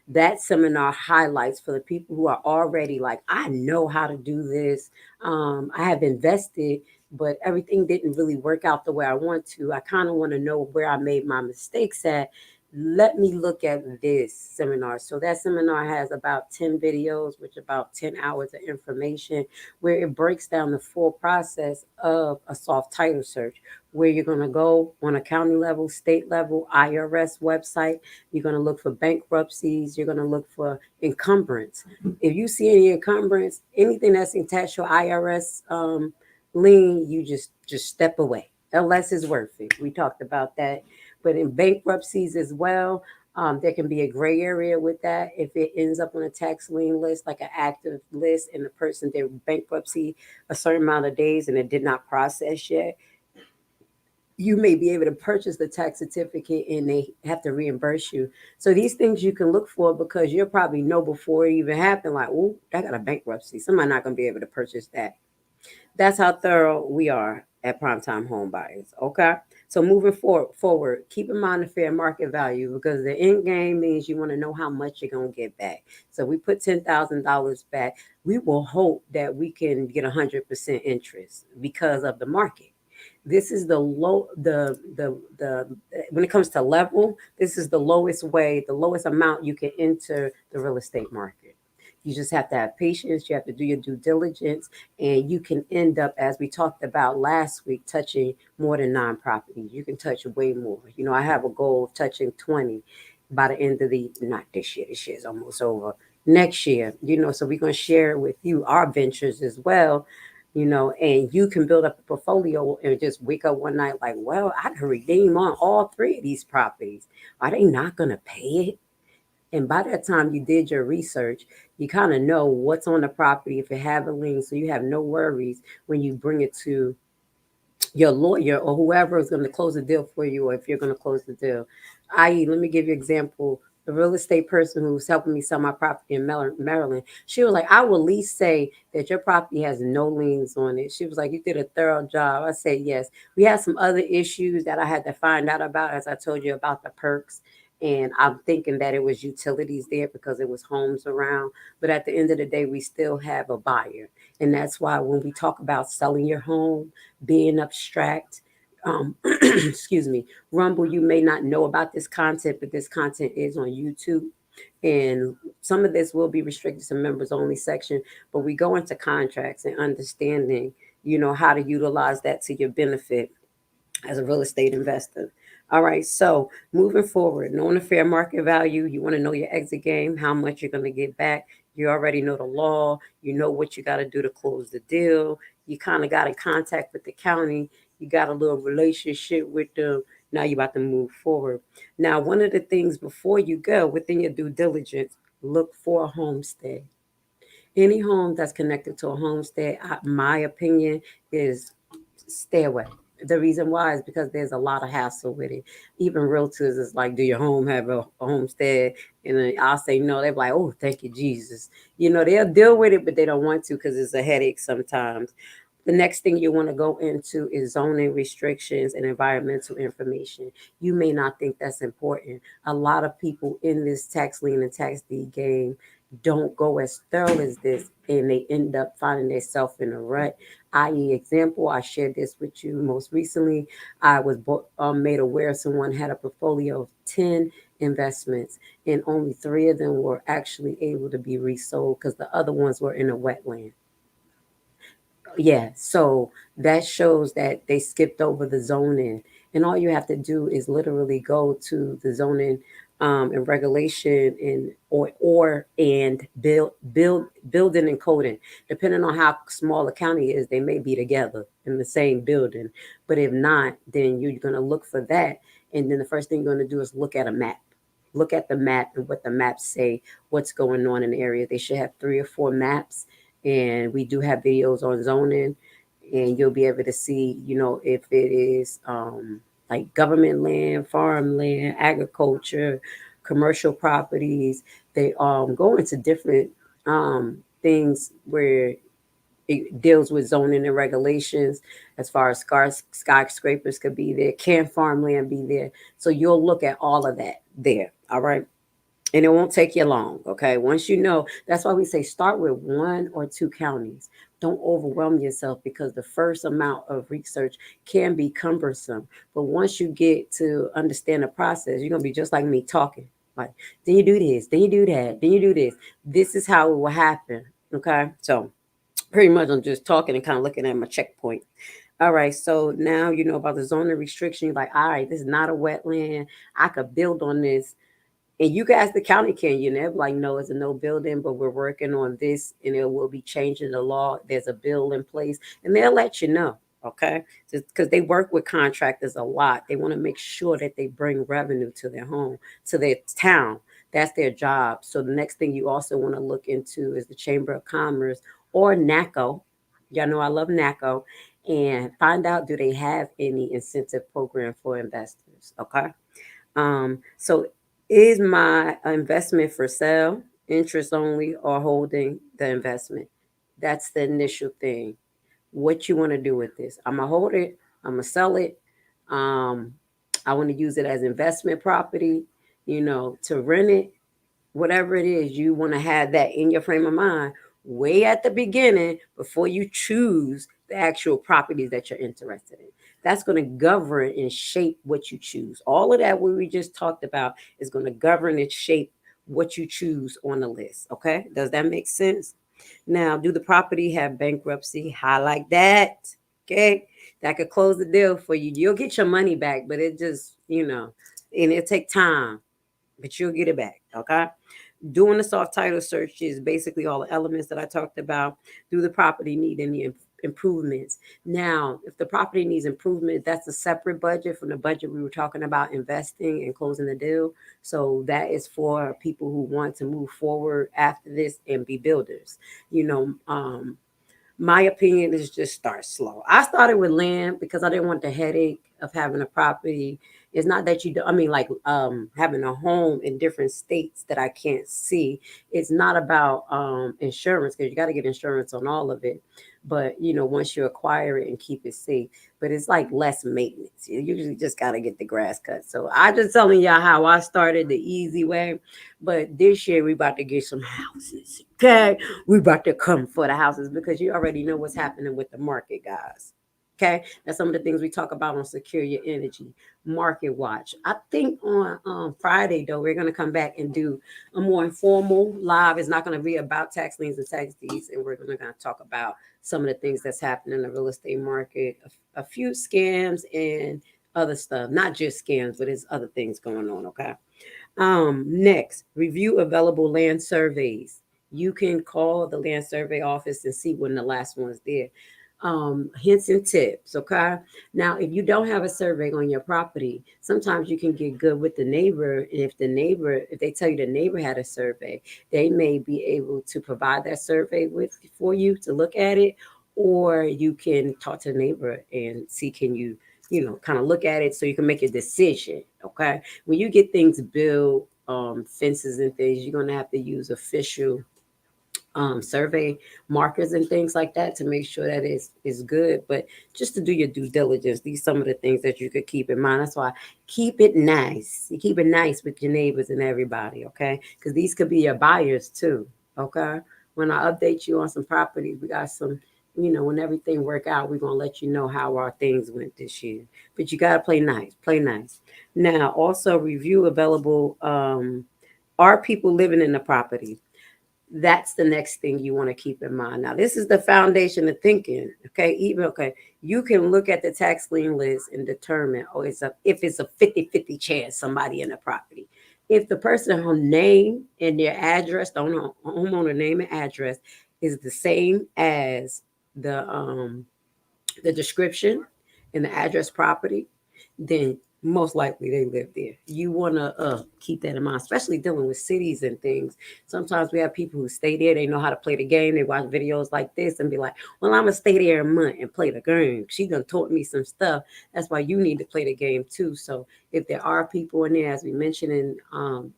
That seminar highlights for the people who are already like, I know how to do this. I have invested, but everything didn't really work out the way I want to. I kind of want to know where I made my mistakes at. Let me look at this seminar. So that seminar has about 10 videos, which about 10 hours of information, where it breaks down the full process of a soft title search, where you're going to go on a county level, state level, IRS website. You're going to look for bankruptcies. You're going to look for encumbrance. If you see any encumbrance, anything that's attached to IRS lien, you just step away unless it's worth it. We talked about that. But in bankruptcies as well, there can be a gray area with that. If it ends up on a tax lien list, like an active list, and the person did bankruptcy a certain amount of days and it did not process yet, you may be able to purchase the tax certificate and they have to reimburse you. So these things you can look for because you'll probably know before it even happened, like, oh, I got a bankruptcy. Somebody not going to be able to purchase that. That's how thorough we are at Primetime Home Buyers. Okay. So moving forward, keep in mind the fair market value because the end game means you want to know how much you're going to get back. So we put $10,000 back. We will hope that we can get 100% interest because of the market. This is the low the when it comes to level, this is the lowest way, the lowest amount you can enter the real estate market. You just have to have patience, you have to do your due diligence, and you can end up, as we talked about last week, touching more than 9 properties. You can touch way more. You know, I have a goal of touching 20 by the end of the, not this year, this year's almost over. Next year, you know, so we're going to share with you our ventures as well, you know, and you can build up a portfolio and just wake up one night like, well, I can redeem on all three of these properties. Are they not going to pay it? And by that time you did your research, you kind of know what's on the property if it have a lien, so you have no worries when you bring it to your lawyer or whoever is going to close the deal for you, or if you're going to close the deal. I.e., let me give you an example. The real estate person who's helping me sell my property in Maryland, she was like, I will at least say that your property has no liens on it. She was like, you did a thorough job. I said, yes. We had some other issues that I had to find out about, as I told you about the perks. And I'm thinking that it was utilities there because it was homes around. But at the end of the day, we still have a buyer. And that's why when we talk about selling your home, being abstract. Excuse me, Rumble, you may not know about this content, but this content is on YouTube. And some of this will be restricted to members only section, but we go into contracts and understanding, you know, how to utilize that to your benefit as a real estate investor. All right, so moving forward, knowing the fair market value, you want to know your exit game, how much you're going to get back. You already know the law, you know what you got to do to close the deal. You kind of got in contact with the county, you got a little relationship with them. Now you're about to move forward. Now, one of the things before you go within your due diligence, look for a homestead. Any home that's connected to a homestead, my opinion is stay away. The reason why is because there's a lot of hassle with it. Even realtors is like, do your home have a homestead? And then I'll say no. They're like, oh, thank you, Jesus. You know, they'll deal with it, but they don't want to because it's a headache sometimes. The next thing you want to go into is zoning restrictions and environmental information. You may not think that's important. A lot of people in this tax lien and tax deed game don't go as thorough as this, and they end up finding themselves in a rut. I.e., example, I shared this with you most recently. I was made aware someone had a portfolio of 10 investments, and only three of them were actually able to be resold because the other ones were in a wetland. Yeah, so that shows that they skipped over the zoning. And all you have to do is literally go to the zoning and regulation and or and building and coding. Depending on how small the county is, they may be together in the same building. But if not, then you're gonna look for that. And then the first thing you're gonna do is look at a map. Look at the map and what the maps say, what's going on in the area. They should have 3 or 4 maps, and we do have videos on zoning, and you'll be able to see, you know, if it is like government land, farm land, agriculture, commercial properties. They go into different things where it deals with zoning and regulations. As far as skyscrapers could be there, can farmland be there? So you'll look at all of that there. All right. and it won't take you long. Okay, once you know, that's why we say start with one or two counties. Don't overwhelm yourself because the first amount of research can be cumbersome, but once you get to understand the process, you're gonna be just like me talking, like, then you do this, then you do that, then you do this is how it will happen. Okay, so pretty much I'm just talking and kind of looking at my checkpoint. All right, so now you know about the zoning restriction. You're like, all right, this is not a wetland. I could build on this. And you guys, the county can, you know, like, no, it's a no building, but we're working on this and it will be changing the law. There's a bill in place and they'll let you know. Okay. Because they work with contractors a lot. They want to make sure that they bring revenue to their home, to their town. That's their job. So the next thing you also want to look into is the Chamber of Commerce or NACO. Y'all know I love NACO. And find out, do they have any incentive program for investors? Okay. So is my investment for sale, interest only, or holding the investment? That's the initial thing. What you want to do with this? I'm gonna hold it. I'm gonna sell it. Um, I want to use it as investment property. You know, to rent it, whatever it is, you want to have that in your frame of mind way at the beginning before you choose the actual properties that you're interested in. That's going to govern and shape what you choose. All of that what we just talked about is going to govern and shape what you choose on the list. Okay, does that make sense? Now, do the property have bankruptcy? Highlight that. Okay, that could close the deal for you. You'll get your money back, but it just, you know, and it'll take time, but you'll get it back. Okay. Doing the soft title search is basically all the elements that I talked about. Do the property need any improvements? Now, if the property needs improvement, that's a separate budget from the budget we were talking about investing and closing the deal. So that is for people who want to move forward after this and be builders. You know, my opinion is just start slow. I started with land because I didn't want the headache of having a property. It's not that you do, I mean, like having a home in different states that I can't see. It's not about insurance because you got to get insurance on all of it. But you know, once you acquire it and keep it safe, but it's like less maintenance. You usually just got to get the grass cut. So I just telling y'all how I started the easy way. But this year we about to get some houses. Okay, we about to come for the houses because you already know what's happening with the market, guys. Okay, that's some of the things we talk about on Secure Your Energy Market Watch. I think on Friday, though, we're going to come back and do a more informal live. It's not going to be about tax liens and tax deeds, and we're going to talk about some of the things that's happening in the real estate market, a few scams and other stuff. Not just scams, but there's other things going on. Okay. Next, review available land surveys. You can call the land survey office and see when the last one's there. Hints and tips. Okay. Now, if you don't have a survey on your property, sometimes you can get good with the neighbor. And if they tell you the neighbor had a survey, they may be able to provide that survey with for you to look at it, or you can talk to the neighbor and see can you, you know, kind of look at it so you can make a decision. Okay, when you get things built, fences and things, you're gonna have to use official survey markers and things like that to make sure that it's good. But just to do your due diligence, these some of the things that you could keep in mind. That's why keep it nice. You keep it nice with your neighbors and everybody, okay? Because these could be your buyers too, okay? When I update you on some properties, we got some. You know, when everything work out, we're gonna let you know how our things went this year. But you gotta play nice. Play nice. Now, also review available. Are people living in the property? That's the next thing you want to keep in mind. Now, this is the foundation of thinking. Okay, even okay, you can look at the tax lien list and determine, oh, it's a if it's a 50-50 chance somebody in the property. If the person her name and their address, the homeowner name and address is the same as the um the description and the address property, then most likely they live there. You want to keep that in mind, especially dealing with cities and things. Sometimes we have people who stay there, they know how to play the game, they watch videos like this and be like, well, I'm going to stay there a month and play the game. She done taught me some stuff. That's why you need to play the game too. So if there are people in there, as we mentioned in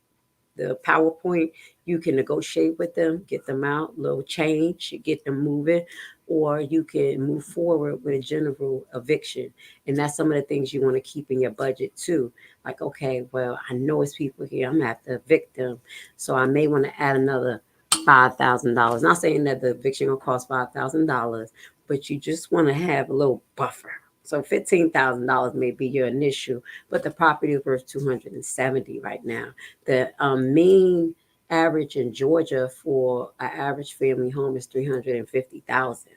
the PowerPoint, you can negotiate with them, get them out, little change, get them moving. or you can move forward with a general eviction. And that's some of the things you want to keep in your budget too. Like, okay, well, I know it's people here, I'm gonna have to evict them. So I may want to add another $5,000. Not saying that the eviction will cost $5,000, but you just want to have a little buffer. So $15,000 may be your initial, but the property is worth 270 right now. The mean average in Georgia for an average family home is 350,000.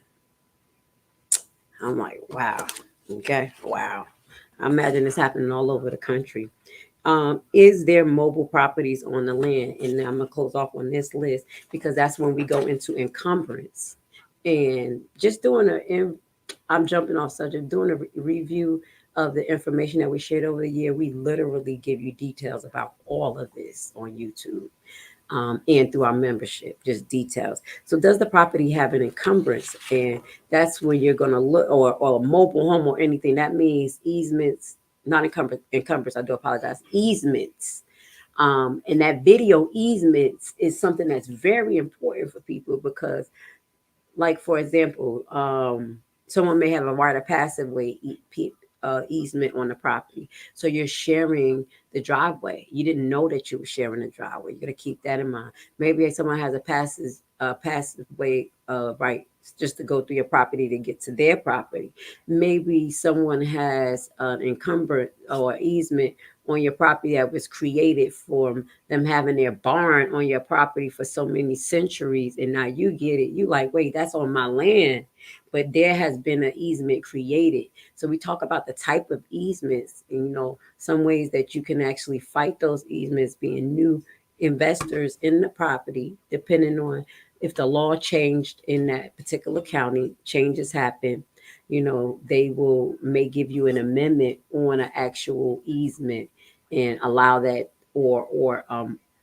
I'm like, wow. Okay, wow. I imagine it's happening all over the country. Is there mobile properties on the land? And I'm gonna close off on this list because that's when we go into encumbrance. And just doing I'm jumping off subject, doing a review of the information that we shared over the year. We literally give you details about all of this on YouTube, and through our membership, just details. So, does the property have an encumbrance? And that's when you're going to look, or a mobile home or anything. That means easements, not encumbrance. I do apologize. Easements. And that video easements is something that's very important for people because, like for example, someone may have a right of passive way easement on the property, so you're sharing the driveway. You didn't know that you were sharing the driveway. You got to keep that in mind. Maybe if someone has a passive way right just to go through your property to get to their property. Maybe someone has an encumbrance or easement on your property that was created for them having their barn on your property for so many centuries, and now you get it. You like, wait, that's on my land, but there has been an easement created. So we talk about the type of easements, and some ways that you can actually fight those easements, being new investors in the property, depending on if the law changed in that particular county, changes happen. They will may give you an amendment on an actual easement and allow that, or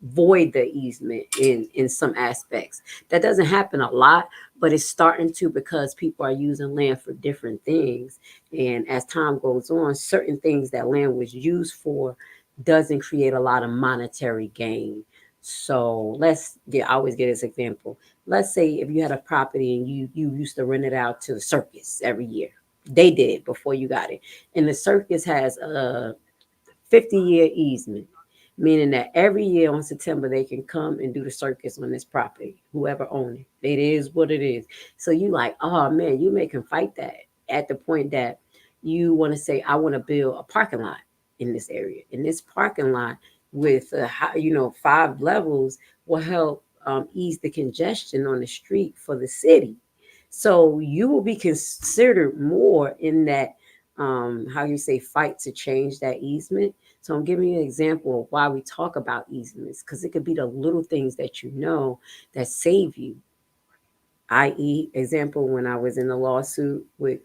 void the easement in some aspects. That doesn't happen a lot, but it's starting to, because people are using land for different things. And as time goes on, certain things that land was used for doesn't create a lot of monetary gain. So I always get this example. Let's say if you had a property and you used to rent it out to the circus every year. They did before you got it. And the circus has a 50-year easement, meaning that every year on September they can come and do the circus on this property, whoever owns it. It is what it is. So you like, oh man, you make them fight that at the point that you want to say, I want to build a parking lot in this area. In this parking lot with 5 levels will help ease the congestion on the street for the city. So you will be considered more in that, how you say, fight to change that easement. So I'm giving you an example of why we talk about easements, because it could be the little things that that save you. I.e., example, when I was in the lawsuit with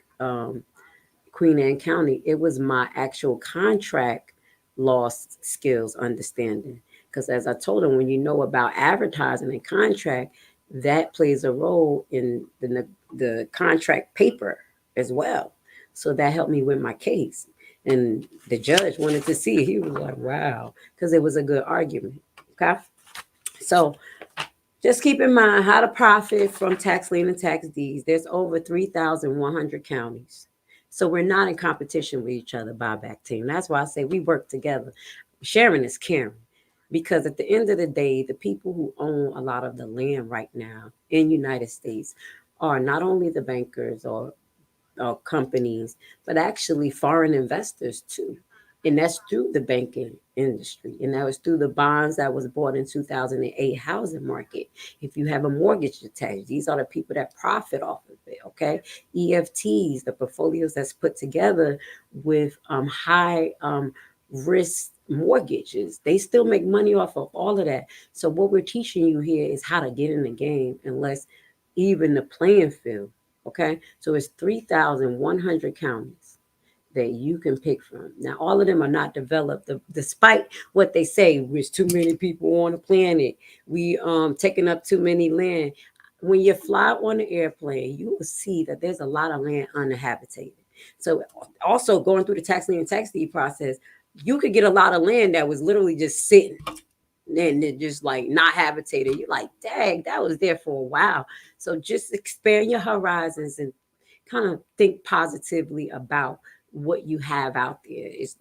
Queen Anne County, it was my actual contract lost skills understanding. Because as I told them, when you know about advertising and contract, that plays a role in the contract paper as well. So that helped me with my case. And the judge wanted to see it. He was like, wow, because it was a good argument. Okay. So just keep in mind how to profit from tax lien and tax deeds. There's over 3,100 counties. So we're not in competition with each other, buyback team. That's why I say we work together. Sharing is caring. Because at the end of the day, the people who own a lot of the land right now in United States are not only the bankers or companies, but actually foreign investors too. And that's through the banking industry. And that was through the bonds that was bought in 2008 housing market. If you have a mortgage attached, these are the people that profit off of it. Okay. EFTs, the portfolios that's put together with high risk mortgages, they still make money off of all of that. So what we're teaching you here is how to get in the game and let's even the playing field. Okay, so it's 3,100 counties that you can pick from. Now, all of them are not developed, despite what they say. There's too many people on the planet. We taking up too many land. When you fly on the airplane, you will see that there's a lot of land uninhabited. So, also going through the tax lien and tax deed process, you could get a lot of land that was literally just sitting. then they're just like not habitated. You're like, dang, that was there for a while. So just expand your horizons and kind of think positively about what you have out there. Is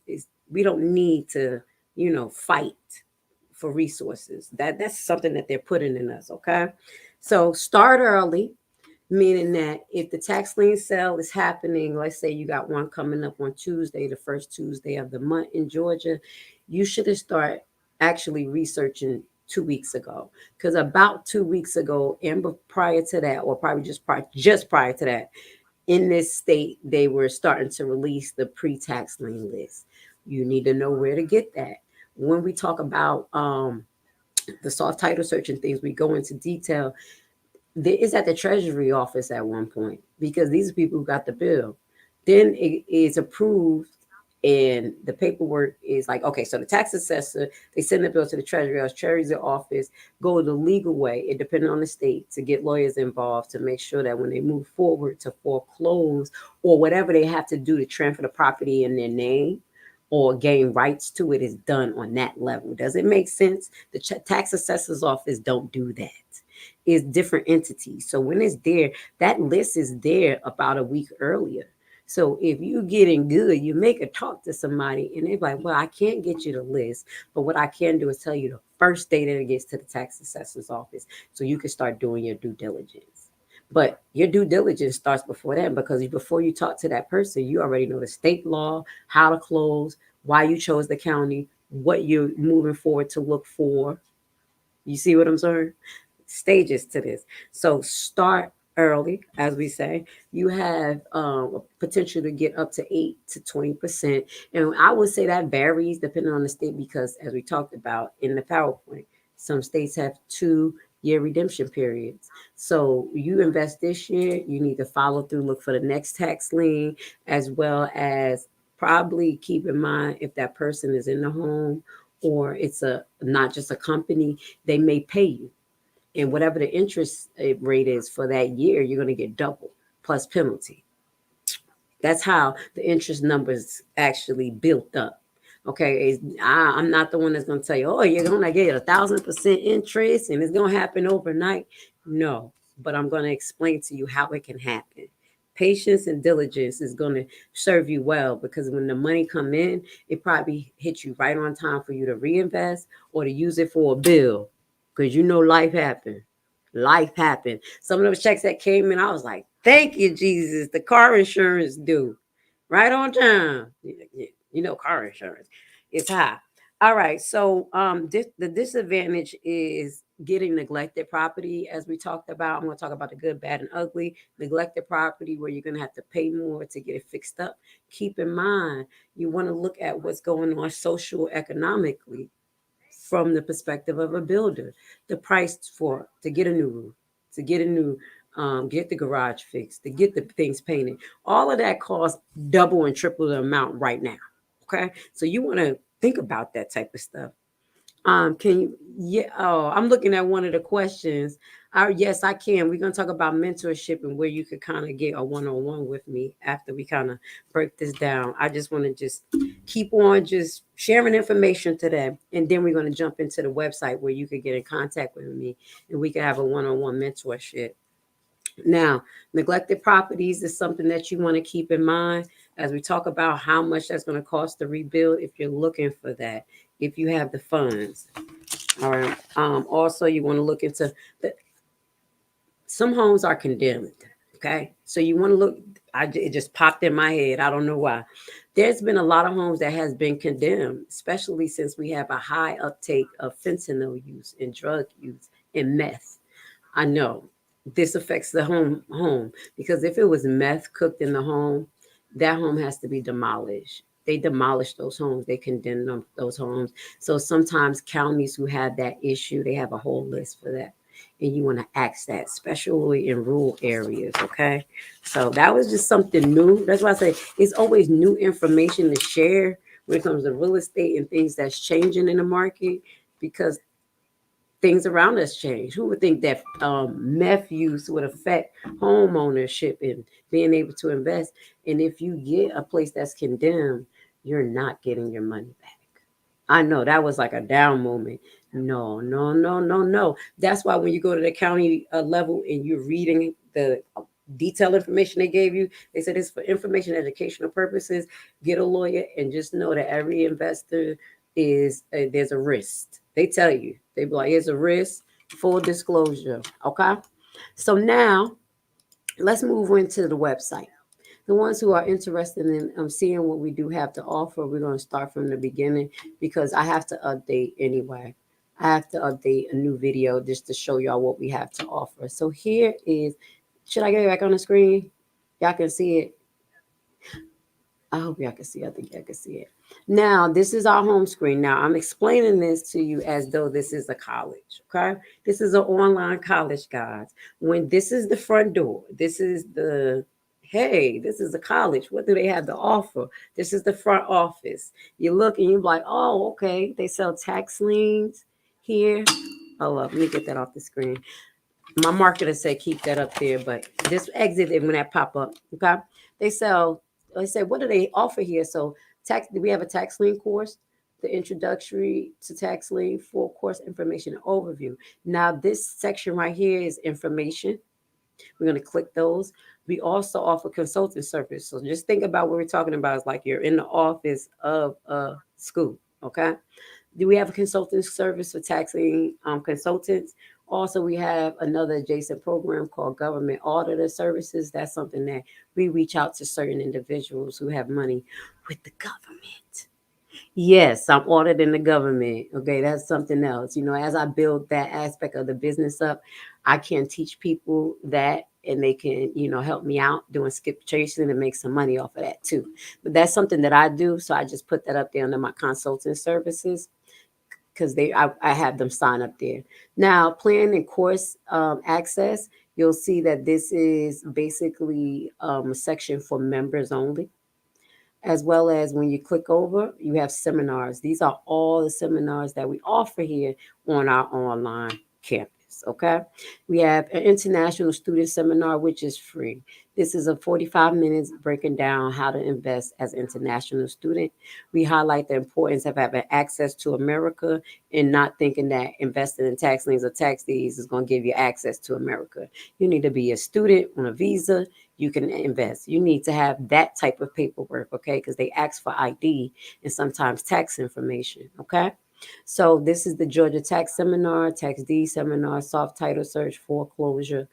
we don't need to, fight for resources. That's something that they're putting in us, okay? So start early, meaning that if the tax lien sale is happening, let's say you got one coming up on Tuesday, the first Tuesday of the month in Georgia, you should have started actually researching 2 weeks ago. Because about 2 weeks ago, and prior to that, or probably just prior to that, in this state, they were starting to release the pre-tax lien list. You need to know where to get that. When we talk about the soft title search and things, we go into detail. It's at the Treasury office at one point because these are people who got the bill. Then it is approved, and the paperwork is like, okay, so the tax assessor, they send the bill to the Treasury's office, go the legal way, it depending on the state, to get lawyers involved to make sure that when they move forward to foreclose or whatever they have to do to transfer the property in their name or gain rights to it is done on that level. Does it make sense? The tax assessor's office don't do that. It's different entities. So when it's there, that list is there about a week earlier. So if you getting good, you make a talk to somebody and they're like, well, I can't get you the list, but what I can do is tell you the first day that it gets to the tax assessor's office so you can start doing your due diligence. But your due diligence starts before that because before you talk to that person, you already know the state law, how to close, why you chose the county, what you're moving forward to look for. You see what I'm saying? Stages to this. So start early, as we say. You have potential to get up to 8 to 20%, and I would say that varies depending on the state because, as we talked about in the PowerPoint, some states have 2 year redemption periods. So you invest this year, you need to follow through, look for the next tax lien, as well as probably keep in mind if that person is in the home or it's a not just a company, they may pay you, and whatever the interest rate is for that year, you're going to get double plus penalty. That's how the interest numbers actually built up. Okay, I'm not the one that's going to tell you, oh, you're going to get 1,000% interest and it's going to happen overnight. No, but I'm going to explain to you how it can happen. Patience and diligence is going to serve you well because when the money come in, it probably hits you right on time for you to reinvest or to use it for a bill because life happened. Life happened. Some of those checks that came in, I was like, thank you, Jesus. The car insurance due right on time. Car insurance is high. All right. So the disadvantage is getting neglected property, as we talked about. I'm going to talk about the good, bad, and ugly. Neglected property where you're going to have to pay more to get it fixed up. Keep in mind, you want to look at what's going on social economically from the perspective of a builder. The price for to get a new roof, to get a new get the garage fixed, to get the things painted. All of that costs double and triple the amount right now. Okay, so you want to think about that type of stuff. Can you? Yeah. Oh, I'm looking at one of the questions. Yes, I can. We're gonna talk about mentorship and where you could kind of get a one-on-one with me after we kind of break this down. I just want to just keep on just sharing information today, and then we're gonna jump into the website where you could get in contact with me and we can have a one-on-one mentorship. Now, neglected properties is something that you want to keep in mind as we talk about how much that's going to cost to rebuild if you're looking for that, if you have the funds. All right. Also, you want to look into the, some homes are condemned. Okay. So you want to look, it just popped in my head. I don't know why. There's been a lot of homes that has been condemned, especially since we have a high uptake of fentanyl use and drug use and meth. I know this affects the home because if it was meth cooked in the home, that home has to be demolished. They demolish those homes. They condemn those homes. So sometimes counties who have that issue, they have a whole list for that. And you want to ask that, especially in rural areas. Okay. So that was just something new. That's why I say it's always new information to share when it comes to real estate and things that's changing in the market because things around us change. Who would think that meth use would affect home ownership and being able to invest? And if you get a place that's condemned, you're not getting your money back. I know that was like a down moment. No, no, no, no, no. That's why when you go to the county level and you're reading the detailed information they gave you, they said it's for information educational purposes. Get a lawyer and just know that every investor is there's a risk. They tell you they be like, here's a risk, full disclosure. Okay, so now let's move into the website. The ones who are interested in seeing what we do have to offer, we're going to start from the beginning because I have to update anyway. I have to update a new video just to show y'all what we have to offer. So here is, should I get it back on the screen? Y'all can see it. I hope y'all can see. I think y'all can see it. Now, this is our home screen. Now, I'm explaining this to you as though this is a college, okay? This is an online college, guys. When this is the front door, this is the, hey, this is a college. What do they have to offer? This is the front office. You look and you're like, oh, okay. They sell tax liens here. Hold up, let me get that off the screen. My marketer said keep that up there, but just exit it when that pop up. Okay. They sell, they say, what do they offer here? So tax, we have a tax lien course, the introductory to tax lien, full course information and overview. Now this section right here is information. We're going to click those. We also offer consulting service. So just think about what we're talking about is like you're in the office of a school. Okay. Do we have a consulting service for taxing consultants? Also, we have another adjacent program called government auditor services. That's something that we reach out to certain individuals who have money with the government. Yes, I'm auditing the government. Okay, that's something else. You know, as I build that aspect of the business up, I can teach people that and they can, help me out doing skip tracing and make some money off of that too. But that's something that I do. So I just put that up there under my consulting services because I have them sign up there. Now, plan and course access, you'll see that this is basically a section for members only, as well as when you click over, you have seminars. These are all the seminars that we offer here on our online campus. Okay. We have an international student seminar, which is free. This is a 45 minutes breaking down how to invest as an international student. We highlight the importance of having access to America and not thinking that investing in tax liens or tax deeds is going to give you access to America. You need to be a student on a visa. You can invest. You need to have that type of paperwork, okay? Because they ask for ID and sometimes tax information, okay? So this is the Georgia Tax Seminar, Tax D Seminar, Soft Title Search, Foreclosure,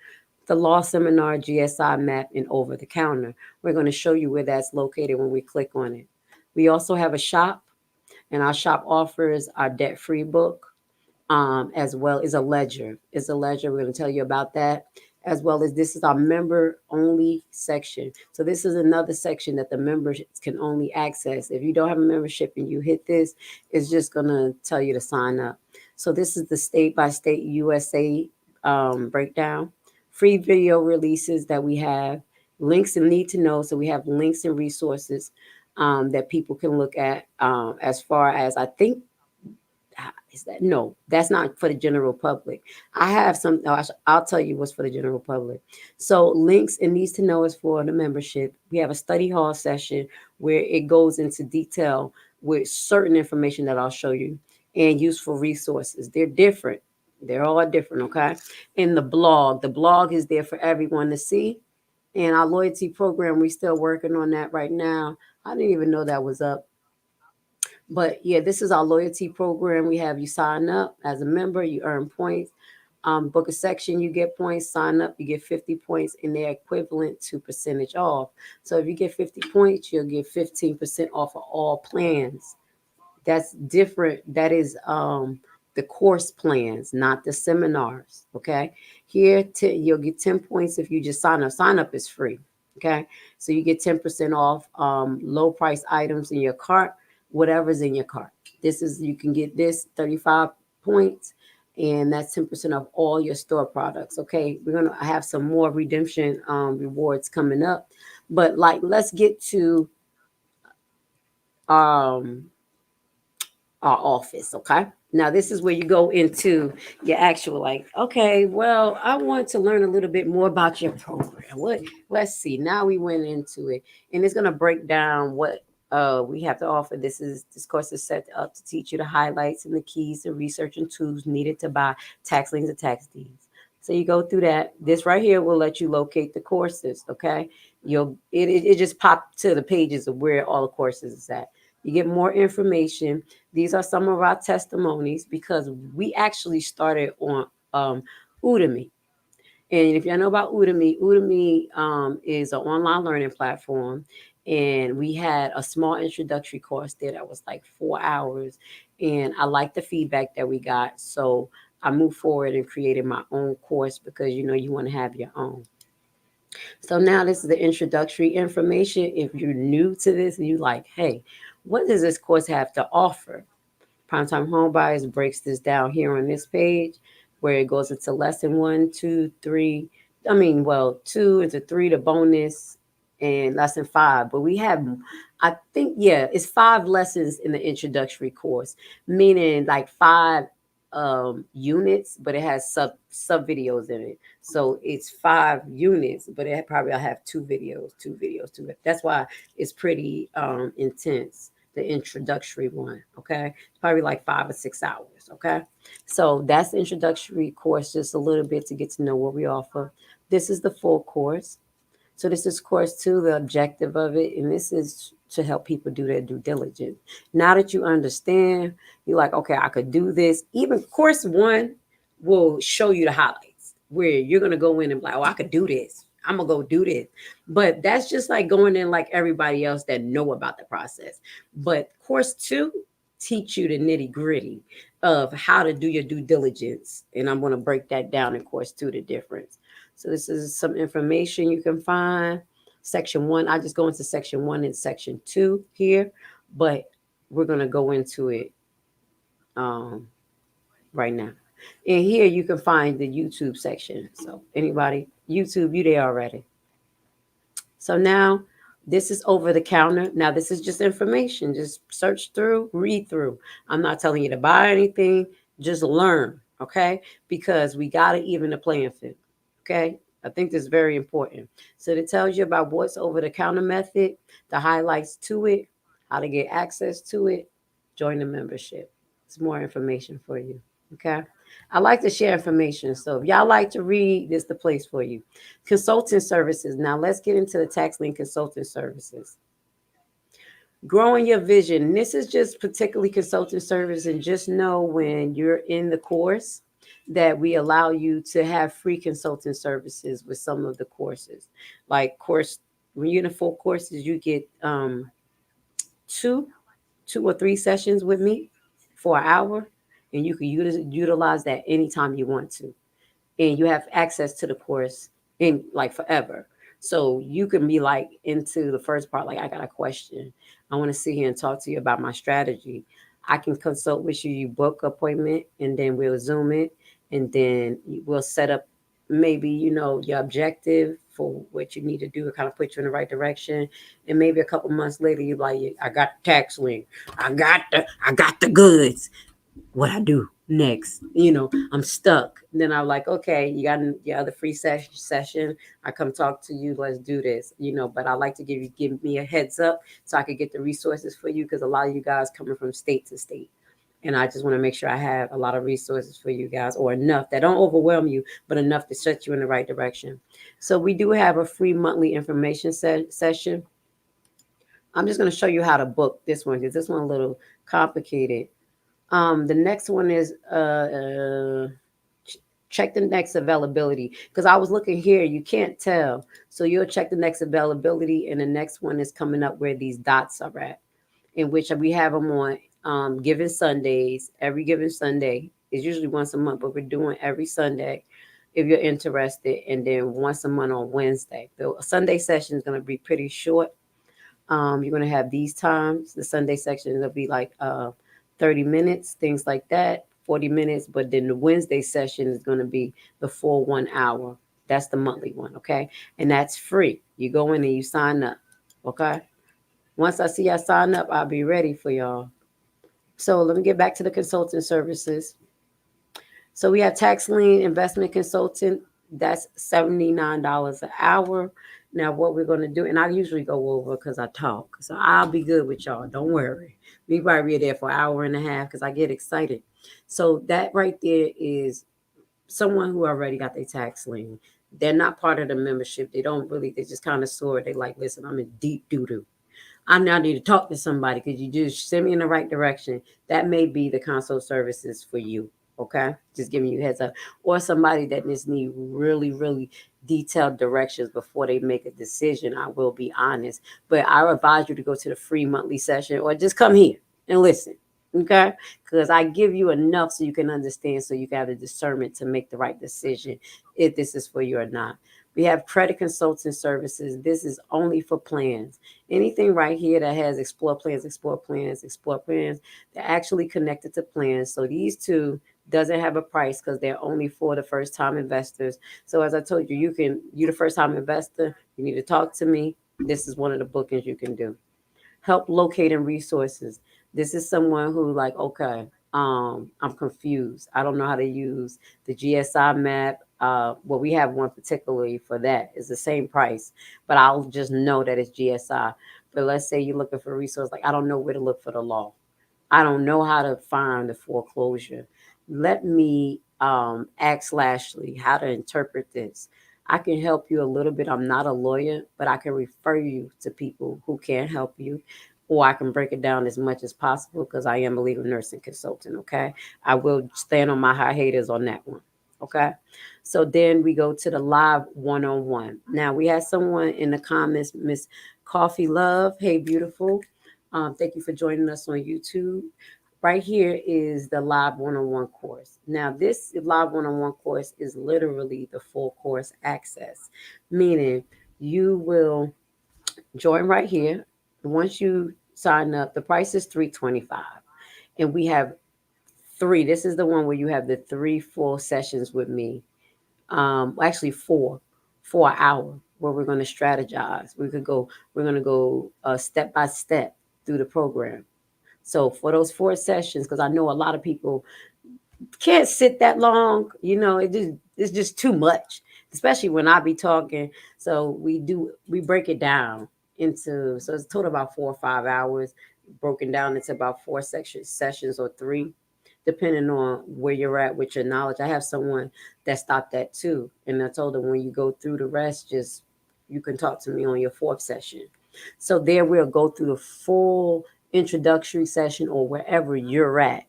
the Law Seminar, GSI Map, and Over the Counter. We're going to show you where that's located when we click on it. We also have a shop, and our shop offers our debt-free book, as well as a ledger. It's a ledger. We're going to tell you about that, as well as this is our member only section. So this is another section that the members can only access. If you don't have a membership and you hit this, it's just going to tell you to sign up. So this is the state by state USA breakdown, free video releases that we have, links and need to know. So we have links and resources that people can look at, as far as I think, is that, no, that's not for the general public. I have some, I'll tell you what's for the general public. So links and needs to know is for the membership. We have a study hall session where it goes into detail with certain information that I'll show you, and useful resources. They're different. They're all different, okay? And the blog is there for everyone to see. And our loyalty program, we're still working on that right now. I didn't even know that was up. But yeah, this is our loyalty program. We have you sign up as a member, you earn points. Book a section, you get points. Sign up, you get 50 points, and they're equivalent to percentage off. So if you get 50 points, you'll get 15% off of all plans. That's different. That is the course plans, not the seminars. Okay. Here, you'll get 10 points if you just sign up. Sign up is free. Okay. So you get 10% off low price items in your cart, whatever's in your cart. This is, you can get this 35 points, and that's 10% off all your store products. Okay. We're going to have some more redemption rewards coming up. But like, let's get to um our office. Okay. Now, this is where you go into your actual, like, okay, well, I want to learn a little bit more about your program. Let's see. Now we went into it, and it's going to break down what we have to offer. This course is set up to teach you the highlights and the keys to research and tools needed to buy tax liens and tax deeds. So you go through that. This right here will let you locate the courses. Okay, it just popped to the pages of where all the courses is at. You get more information. These are some of our testimonies because we actually started on Udemy. And if y'all know about Udemy, Udemy is an online learning platform. And we had a small introductory course there that was like 4 hours. And I liked the feedback that we got. So I moved forward and created my own course because you want to have your own. So now this is the introductory information. If you're new to this and you like, hey, what does this course have to offer? Primetime Home Buyers breaks this down here on this page where it goes into lesson one, two, three. Two into three, the bonus, and lesson five. But we have, I think, yeah, it's 5 lessons in the introductory course, meaning like 5 units, but it has sub videos in it. So it's 5 units, but it probably I'll have 2 videos, 2 videos, 2. That's why it's pretty intense. The introductory one, okay? Probably like 5 or 6 hours, okay? So that's the introductory course, just a little bit to get to know what we offer. This is the full course. So this is course two, the objective of it, and this is to help people do their due diligence. Now that you understand, you're like, okay, I could do this. Even course one will show you the highlights where you're gonna go in and be like, oh, I could do this. I'm gonna go do this. But that's just like going in like everybody else that know about the process. But course two teach you the nitty gritty of how to do your due diligence. And I'm gonna break that down in course two, the difference. So this is some information you can find. Section one, I just go into section one and section two here, but we're gonna go into it um, right now. And here you can find the YouTube section. So anybody, YouTube, you there already. So now this is over the counter. Now this is just information. Just search through, read through. I'm not telling you to buy anything. Just learn, okay? Because we gotta even the playing field. Okay. I think this is very important. So it tells you about what's over the counter method, the highlights to it, how to get access to it, join the membership. It's more information for you. Okay. I like to share information. So if y'all like to read, this is the place for you. Consulting services. Now let's get into the tax lien consulting services. Growing your vision. This is just particularly consulting service, and just know when you're in the course that we allow you to have free consulting services with some of the courses. Like course, when you're in the full courses, you get two, 2 or 3 sessions with me for an hour, and you can utilize that anytime you want to, and you have access to the course in like forever. So you can be like into the first part, like I got a question. I want to sit here and talk to you about my strategy. I can consult with you. You book appointment, and then we'll zoom it, and then we'll set up maybe your objective for what you need to do to kind of put you in the right direction. And maybe a couple months later, you're like, I got the tax lien. I got the goods. What I do next? I'm stuck. Then I'm like, okay, you got your other free session. I come talk to you. Let's do this. But I like to give me a heads up so I could get the resources for you, because a lot of you guys coming from state to state. And I just want to make sure I have a lot of resources for you guys, or enough that don't overwhelm you, but enough to set you in the right direction. So we do have a free monthly information session. I'm just going to show you how to book this one, because this one a little complicated. The next one is check the next availability, because I was looking here, you can't tell. So you'll check the next availability, and the next one is coming up where these dots are at, in which we have them on given Sundays. Every given Sunday is usually once a month, but we're doing every Sunday if you're interested, and then once a month on Wednesday. The Sunday session is going to be pretty short. You're going to have these times. The Sunday section will be like 30 minutes, things like that, 40 minutes. But then the Wednesday session is going to be the full 1 hour. That's the monthly one, okay? And that's free. You go in and you sign up, okay? Once I see y'all sign up, I'll be ready for y'all. So let me get back to the consulting services. So we have tax lien investment consultant. That's $79 an hour. Now, what we're going to do, and I usually go over because I talk, so I'll be good with y'all. Don't worry. We probably be there for an hour and a half because I get excited. So that right there is someone who already got their tax lien. They're not part of the membership. They don't really. They just kind of saw it. They like, listen, I'm in deep doo doo. I now need to talk to somebody. Could you just send me in the right direction? That may be the console services for you. Okay, just giving you heads up, or somebody that just need really, really detailed directions before they make a decision. I will be honest, but I advise you to go to the free monthly session or just come here and listen. Okay, because I give you enough so you can understand, so you can have the discernment to make the right decision if this is for you or not. We have credit consulting services. This is only for plans. Anything right here that has explore plans, they're actually connected to plans. So these two doesn't have a price because they're only for the first time investors. So as I told you, you the first time investor, you need to talk to me. This is one of the bookings you can do. Help locating resources. This is someone who like, okay, I'm confused. I don't know how to use the GSI map. Well, we have one particularly for that. It's the same price, but I'll just know that it's GSI. But let's say you're looking for a resource, like I don't know where to look for the law. I don't know how to find the foreclosure. Let me ask Lashley how to interpret this. I can help you a little bit. I'm not a lawyer, but I can refer you to people who can help you, or I can break it down as much as possible because I am a legal nursing consultant. Okay. I will stand on my high haters on that one. Okay. So then we go to the live one on one. Now we have someone in the comments, Miss Coffee Love. Hey, beautiful. Thank you for joining us on YouTube. Right here is the live one on one course. Now, this live one on one course is literally the full course access, meaning you will join right here. Once you sign up, the price is $325, and we have three. This is the one where you have the three full sessions with me. Actually, four for an hour where we're going to strategize. We're going to go step by step through the program. So for those four sessions, because I know a lot of people can't sit that long, it's just too much, especially when I be talking. So we break it down into, so it's total about 4 or 5 hours, broken down into about four section sessions or three, depending on where you're at with your knowledge. I have someone that stopped at two, and I told them when you go through the rest, just you can talk to me on your fourth session. So there we'll go through the full introductory session or wherever you're at.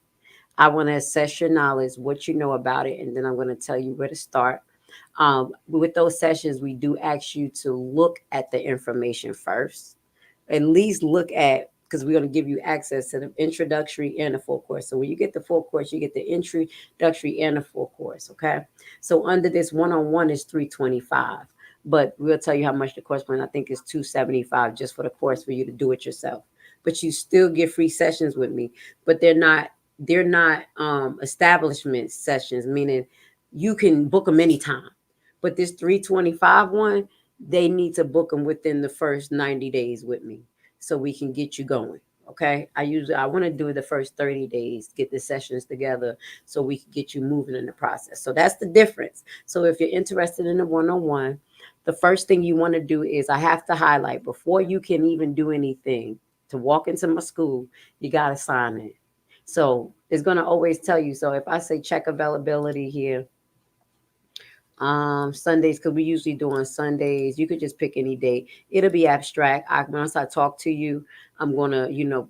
I want to assess your knowledge, what you know about it, and then I'm going to tell you where to start. With those sessions, we do ask you to look at the information first. At least look at, because we're going to give you access to the introductory and the full course. So when you get the full course, you get the introductory and the full course. Okay. So under this one-on-one is 325, but we'll tell you how much the course plan. I think is 275 just for the course for you to do it yourself. But you still get free sessions with me, but they're not establishment sessions, meaning you can book them anytime. But this 325 one, they need to book them within the first 90 days with me so we can get you going. Okay. I want to do the first 30 days, get the sessions together so we can get you moving in the process. So that's the difference. So if you're interested in a one-on-one, the first thing you want to do is I have to highlight before you can even do anything to walk into my school, you got to sign in. So it's going to always tell you. So if I say check availability here, Sundays, because we usually do on Sundays, you could just pick any date. It'll be abstract. Once I talk to you, I'm going to,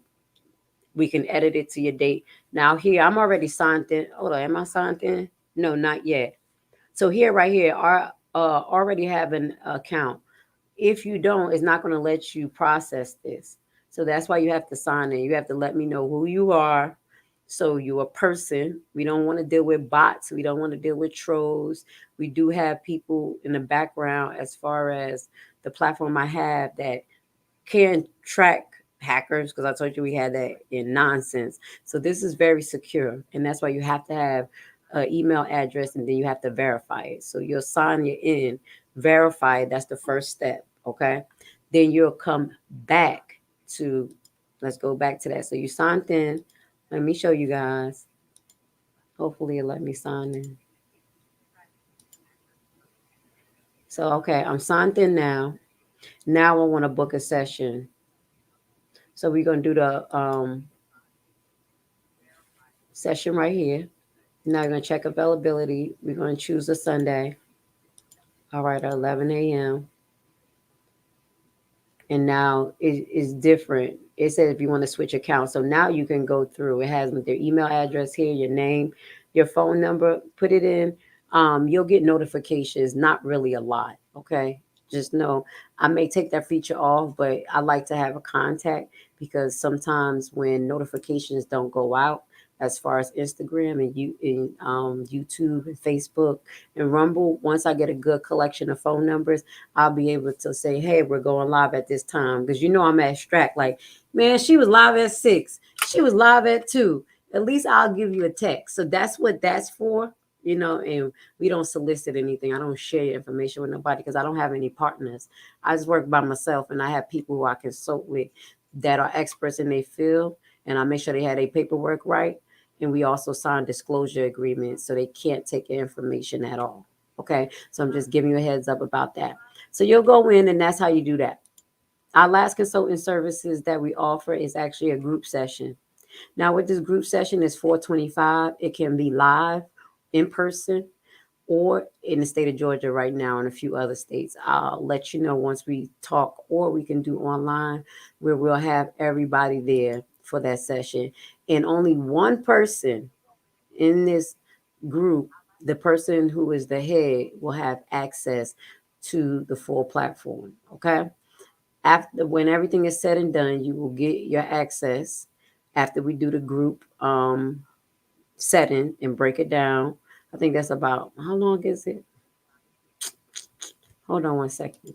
we can edit it to your date. Now here, I'm already signed in. Hold on, am I signed in? No, not yet. So here, right here, I already have an account. If you don't, it's not going to let you process this. So that's why you have to sign in. You have to let me know who you are. So you're a person. We don't want to deal with bots. We don't want to deal with trolls. We do have people in the background as far as the platform I have that can track hackers, because I told you we had that in nonsense. So this is very secure, and that's why you have to have an email address, and then you have to verify it. So you'll sign it in, verify it. That's the first step. Okay. Then you'll come back to. Let's go back to that. So you signed in. Let me show you guys. Hopefully, it let me sign in. So okay, I'm signed in now. Now I want to book a session. So we're going to do the session right here. Now we're going to check availability. We're going to choose a Sunday. All right, at 11 a.m. And now it is different. It says if you want to switch accounts. So now you can go through. It has their email address here, your name, your phone number. Put it in. You'll get notifications. Not really a lot. Okay. Just know I may take that feature off, but I like to have a contact because sometimes when notifications don't go out, as far as Instagram and YouTube and Facebook and Rumble, once I get a good collection of phone numbers, I'll be able to say, hey, we're going live at this time. Because I'm abstract. Like, man, she was live at 6. She was live at 2. At least I'll give you a text. So that's what that's for. And we don't solicit anything. I don't share your information with nobody because I don't have any partners. I just work by myself and I have people who I consult with that are experts in their field. And I make sure they have their paperwork right. And we also sign disclosure agreements so they can't take your information at all. Okay. So I'm just giving you a heads up about that. So you'll go in and that's how you do that. Our last consulting services that we offer is actually a group session. Now with this group session is $425. It can be live in person or in the state of Georgia right now and a few other states. I'll let you know once we talk, or we can do online where we'll have everybody there for that session. And only one person in this group, the person who is the head, will have access to the full platform. Okay. After when everything is said and done, you will get your access after we do the group setting and break it down. I think that's about how long is it? Hold on one second.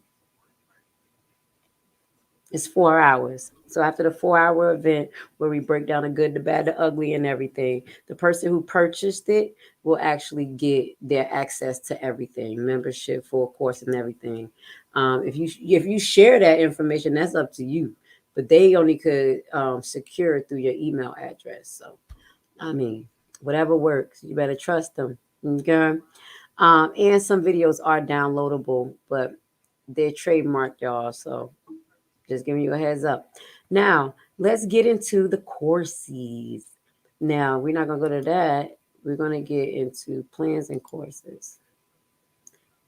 It's 4 hours. So after the 4 hour event where we break down the good, the bad, the ugly, and everything, the person who purchased it will actually get their access to everything, membership, full course, and everything. If you share that information, that's up to you. But they only could secure it through your email address. So I mean, whatever works, you better trust them. Okay. And some videos are downloadable, but they're trademarked, y'all. So just giving you a heads up. Now, let's get into the courses. Now, we're not going to go to that. We're going to get into plans and courses.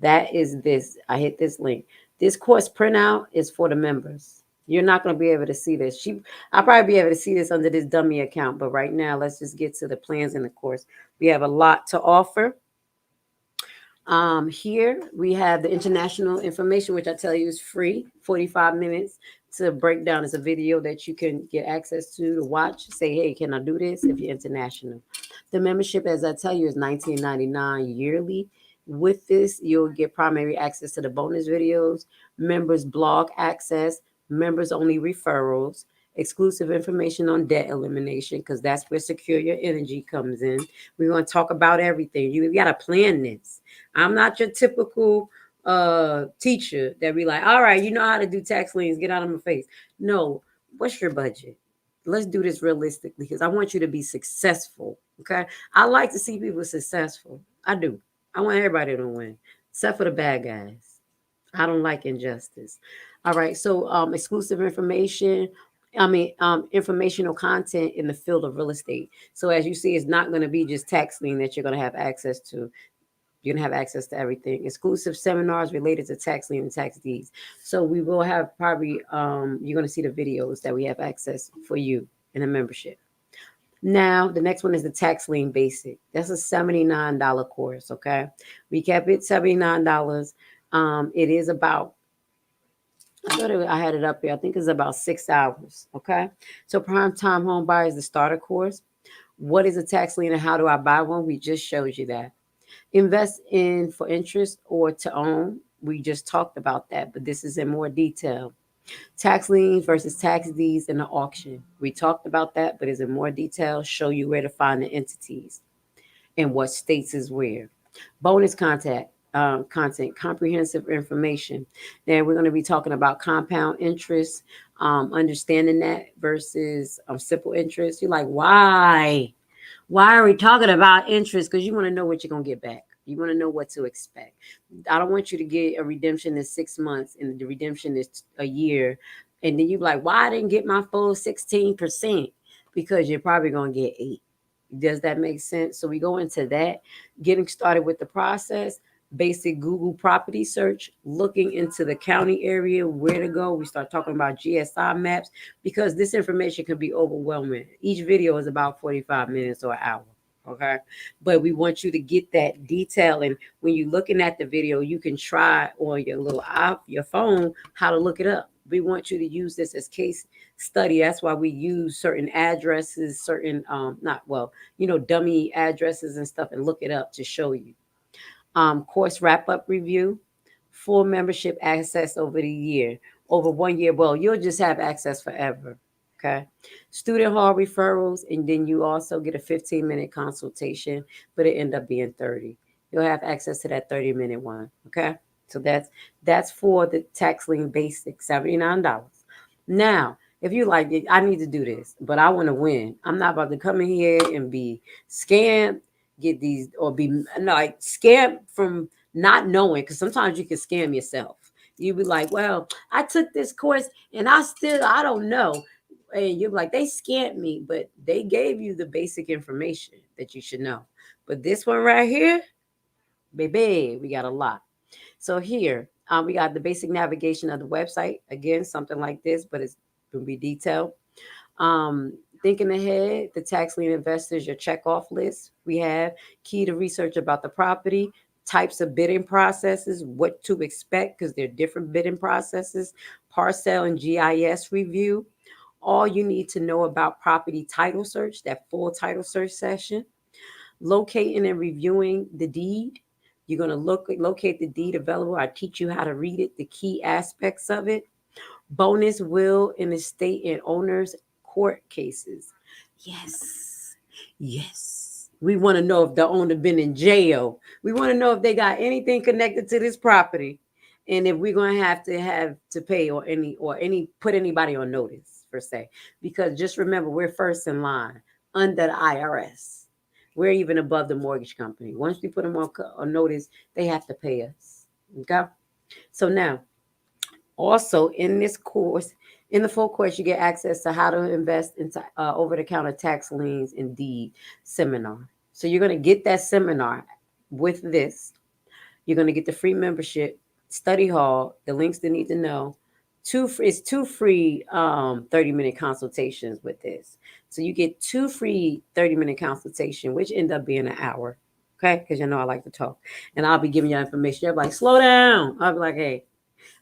That is this. I hit this link. This course printout is for the members. You're not going to be able to see this. I'll probably be able to see this under this dummy account, but right now, let's just get to the plans and the course. We have a lot to offer. Here we have the international information, which I tell you is free, 45 minutes to break down. It's a video that you can get access to watch. Say, hey, can I do this if you're international? The membership, as I tell you, is $19.99 yearly. With this, you'll get primary access to the bonus videos, members blog access, members only referrals, exclusive information on debt elimination, because that's where secure your energy comes in. We're going to talk about everything. You got to plan this. I'm not your typical teacher that be like, all right, you know how to do tax liens, get out of my face. No, what's your budget? Let's do this realistically because I want you to be successful. Okay. I like to see people successful. I do. I want everybody to win, except for the bad guys. I don't like injustice. All right. So exclusive information. Informational content in the field of real estate. So as you see, it's not going to be just tax lien that you're going to have access to. You're going to have access to everything. Exclusive seminars related to tax lien and tax deeds. So we will have probably, you're going to see the videos that we have access for you in a membership. Now, the next one is the tax lien basic. That's a $79 course, okay? We kept it $79. It is about, I had it up here. I think it's about 6 hours, okay? So prime time home buyer is the starter course. What is a tax lien and how do I buy one? We just showed you that. Invest in for interest or to own. We just talked about that, but this is in more detail. Tax liens versus tax deeds in the auction. We talked about that, but it's in more detail. Show you where to find the entities and what states is where. Bonus content, comprehensive information. Then we're going to be talking about compound interest, understanding that versus simple interest. You're like, why? Why are we talking about interest? Because you want to know what you're going to get back. You want to know what to expect. I don't want you to get a redemption in 6 months and the redemption is a year, and then you like, why I didn't get my full 16%? Because you're probably gonna get 8. Does that make sense? So we go into that, getting started with the process. Basic Google property search, looking into the county area, where to go. We start talking about GSI maps because this information can be overwhelming. Each video is about 45 minutes or an hour. Okay. But we want you to get that detail. And when you're looking at the video, you can try on your little app, your phone, how to look it up. We want you to use this as case study. That's why we use certain addresses, certain not well, dummy addresses and stuff, and look it up to show you. Course wrap up review, full membership access over the year, over 1 year. Well, you'll just have access forever. Okay. Student hall referrals, and then you also get a 15-minute consultation, but it end up being 30. You'll have access to that 30-minute one. Okay. So that's for the tax lien basic, $79. Now, if you like it, I need to do this, but I want to win. I'm not about to come in here and be scammed, get these, or be like scammed from not knowing, because sometimes you can scam yourself. You be like, well, I took this course and I don't know. And you're like, they scammed me, but they gave you the basic information that you should know. But this one right here, baby, we got a lot. So here, we got the basic navigation of the website. Again, something like this, but it's going to be detailed. Um, Thinking ahead, the tax lien investors, your checkoff list. We have key to research about the property, types of bidding processes, what to expect because there are different bidding processes, parcel and GIS review. All you need to know about property title search, that full title search session, locating and reviewing the deed. You're going to locate the deed available. I teach you how to read it, the key aspects of it. Bonus will in estate and owners court cases. Yes. Yes. We want to know if the owner been in jail. We want to know if they got anything connected to this property. And if we're going to have to pay or any put anybody on notice per se. Because just remember, we're first in line under the IRS. We're even above the mortgage company. Once we put them on notice, they have to pay us. Okay. So now, also in this course, in the full course, you get access to how to invest into over-the-counter tax liens and deed seminar. So you're going to get that seminar with this. You're going to get the free membership, study hall, the links they need to know. It's two free 30-minute consultations with this. So you get two free 30-minute consultation, which end up being an hour. Okay, because you know I like to talk, and I'll be giving you information. You're like, slow down. I'll be like, hey,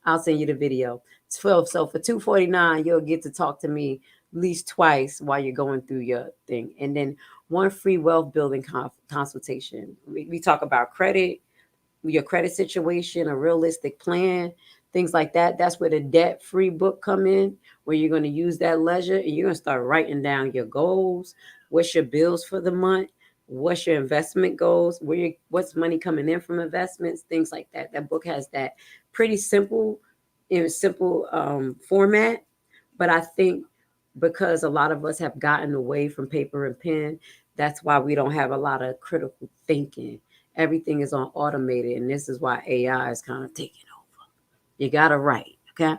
I'll send you the video. 12. So for 249, you'll get to talk to me at least twice while you're going through your thing. And then one free wealth building consultation. We talk about credit, your credit situation, a realistic plan, things like that. That's where the debt free book come in, where you're going to use that leisure and you're going to start writing down your goals. What's your bills for the month? What's your investment goals? What's money coming in from investments? Things like that. That book has that pretty simple, in a simple format. But I think because a lot of us have gotten away from paper and pen, that's why we don't have a lot of critical thinking. Everything is on automated, and this is why AI is kind of taking over. You gotta write, okay?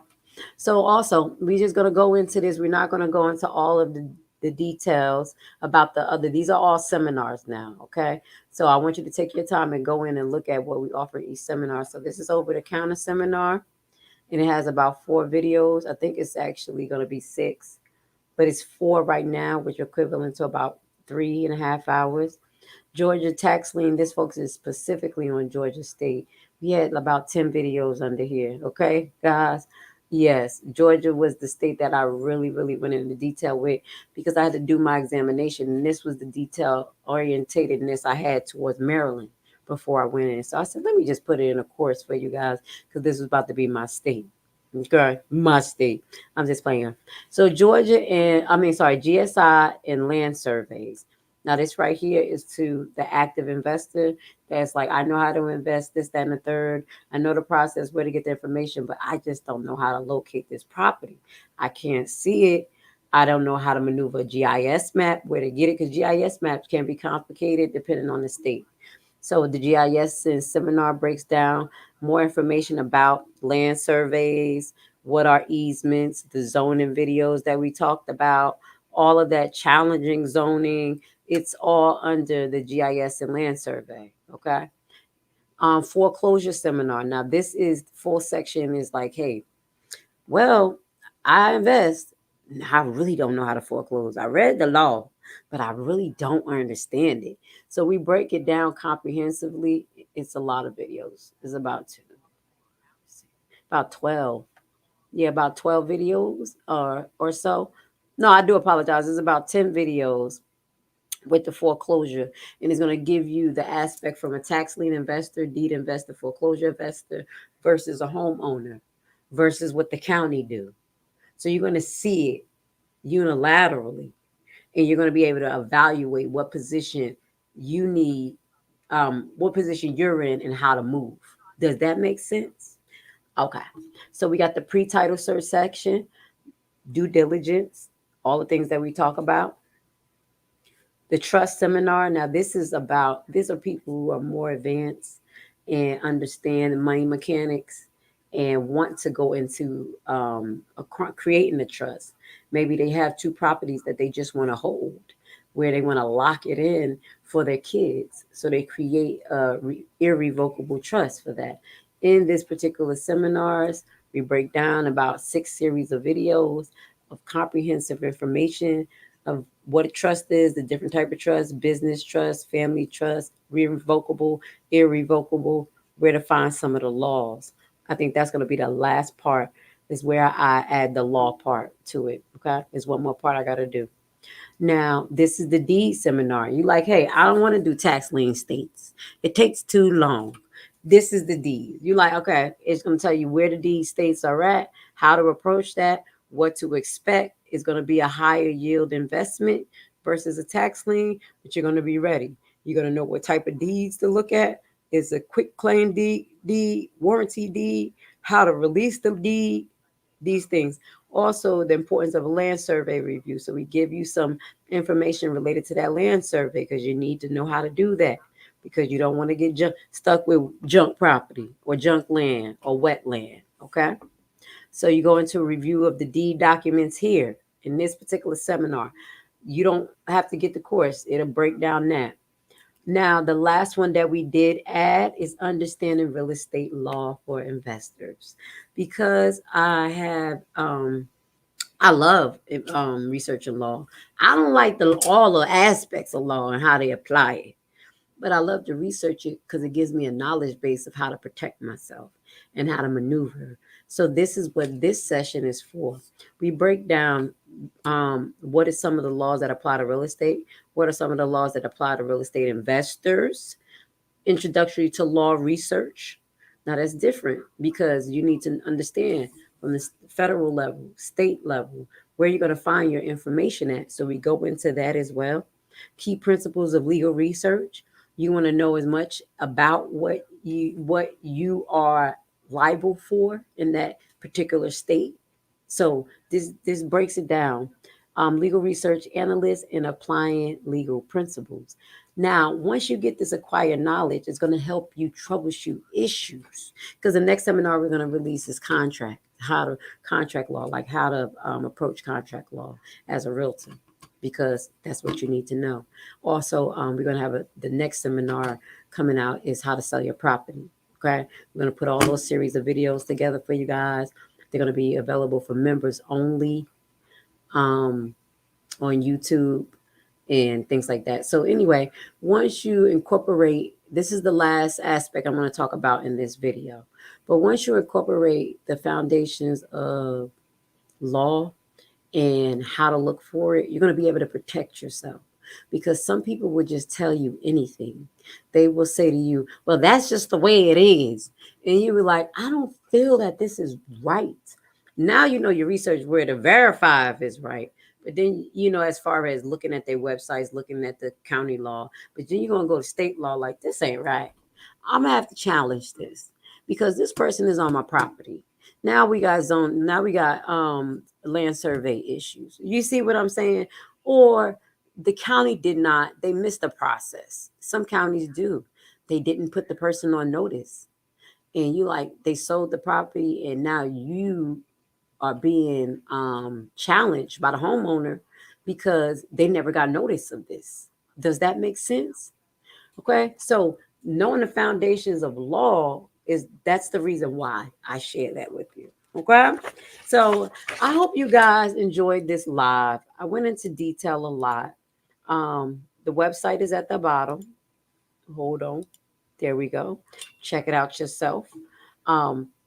So also, we're just gonna go into this. We're not gonna go into all of the details about the other. These are all seminars now, okay? So I want you to take your time and go in and look at what we offer each seminar. So this is over the counter seminar, and it has about 4 videos. I think it's actually gonna be 6, but it's 4 right now, which are equivalent to about 3.5 hours. Georgia tax lien. This focuses specifically on Georgia State. We had about 10 videos under here. Okay, guys. Yes, Georgia was the state that I really, really went into detail with because I had to do my examination, and this was the detail orientatedness I had towards Maryland before I went in. So I said, let me just put it in a course for you guys because this is about to be my state. Okay, my state. I'm just playing. So Georgia and GSI and land surveys. Now, this right here is to the active investor that's like, I know how to invest this, that, and the third. I know the process, where to get the information, but I just don't know how to locate this property. I can't see it. I don't know how to maneuver a GIS map, where to get it, because GIS maps can be complicated depending on the state. So the GIS and seminar breaks down more information about land surveys, what are easements, the zoning videos that we talked about, all of that challenging zoning. It's all under the GIS and land survey. Okay. Foreclosure seminar. Now this is full section is like, hey, well, I invest. I really don't know how to foreclose. I read the law, but I really don't understand it. So we break it down comprehensively. It's a lot of videos. It's about 12. Yeah, about 12 videos or so. No, I do apologize. It's about 10 videos with the foreclosure, and it's going to give you the aspect from a tax lien investor, deed investor, foreclosure investor versus a homeowner versus what the county do. So you're going to see it unilaterally, and you're going to be able to evaluate what position you need, what position you're in, and how to move. Does that make sense? Okay. So we got the pre-title search section, due diligence, all the things that we talk about. The trust seminar. Now, this is about, these are people who are more advanced and understand money mechanics and want to go into creating a trust. Maybe they have two properties that they just want to hold, where they want to lock it in for their kids. So they create a irrevocable trust for that. In this particular seminars, we break down about 6 series of videos of comprehensive information of what a trust is, the different type of trust, business trust, family trust, revocable, irrevocable, where to find some of the laws. I think that's going to be the last part is where I add the law part to it. Okay. Is one more part I got to do. Now, this is the deed seminar. You like, hey, I don't want to do tax lien states. It takes too long. This is the deed. You like, okay, it's going to tell you where the deed states are at, how to approach that, what to expect. It's going to be a higher yield investment versus a tax lien, but you're going to be ready. You're going to know what type of deeds to look at. Is a quick claim deed, warranty deed, how to release the deed, these things. Also, the importance of a land survey review. So we give you some information related to that land survey because you need to know how to do that because you don't want to get stuck with junk property or junk land or wetland. Okay. So you go into a review of the deed documents here in this particular seminar. You don't have to get the course, it'll break down that. Now, the last one that we did add is understanding real estate law for investors because I love researching law. I don't like all the aspects of law and how they apply it, but I love to research it because it gives me a knowledge base of how to protect myself and how to maneuver. So this is what this session is for. We break down what is some of the laws that apply to real estate, what are some of the laws that apply to real estate investors, introductory to law research. Now that's different because you need to understand from the federal level, state level, where you're going to find your information at. So we go into that as well. Key principles of legal research. You want to know as much about what you are liable for in that particular state. So this breaks it down. Legal research analyst and applying legal principles. Now, once you get this acquired knowledge, it's going to help you troubleshoot issues. Because the next seminar we're going to release is how to contract law, like how to approach contract law as a realtor, because that's what you need to know. Also, we're going to have the next seminar coming out is how to sell your property. Okay, we're going to put all those series of videos together for you guys. They're going to be available for members only um, on YouTube and things like that. So anyway, once you incorporate, this is the last aspect I'm going to talk about in this video. But once you incorporate the foundations of law and how to look for it, you're going to be able to protect yourself. Because some people would just tell you anything. They will say to you, well, that's just the way it is. And you be like, I don't feel that this is right. Now you know your research where to verify if it's right. But then, as far as looking at their websites, looking at the county law, but then you're going to go to state law like, this ain't right. I'm going to have to challenge this because this person is on my property. Now we got land survey issues. You see what I'm saying? Or the county did not, they missed the process. Some counties do. They didn't put the person on notice. And you like they sold the property and now you are being challenged by the homeowner because they never got notice of this. Does that make sense? Okay. So knowing the foundations of law is that's the reason why I share that with you. Okay. So I hope you guys enjoyed this live. I went into detail a lot. The website is at the bottom. Hold on. There we go. Check it out yourself.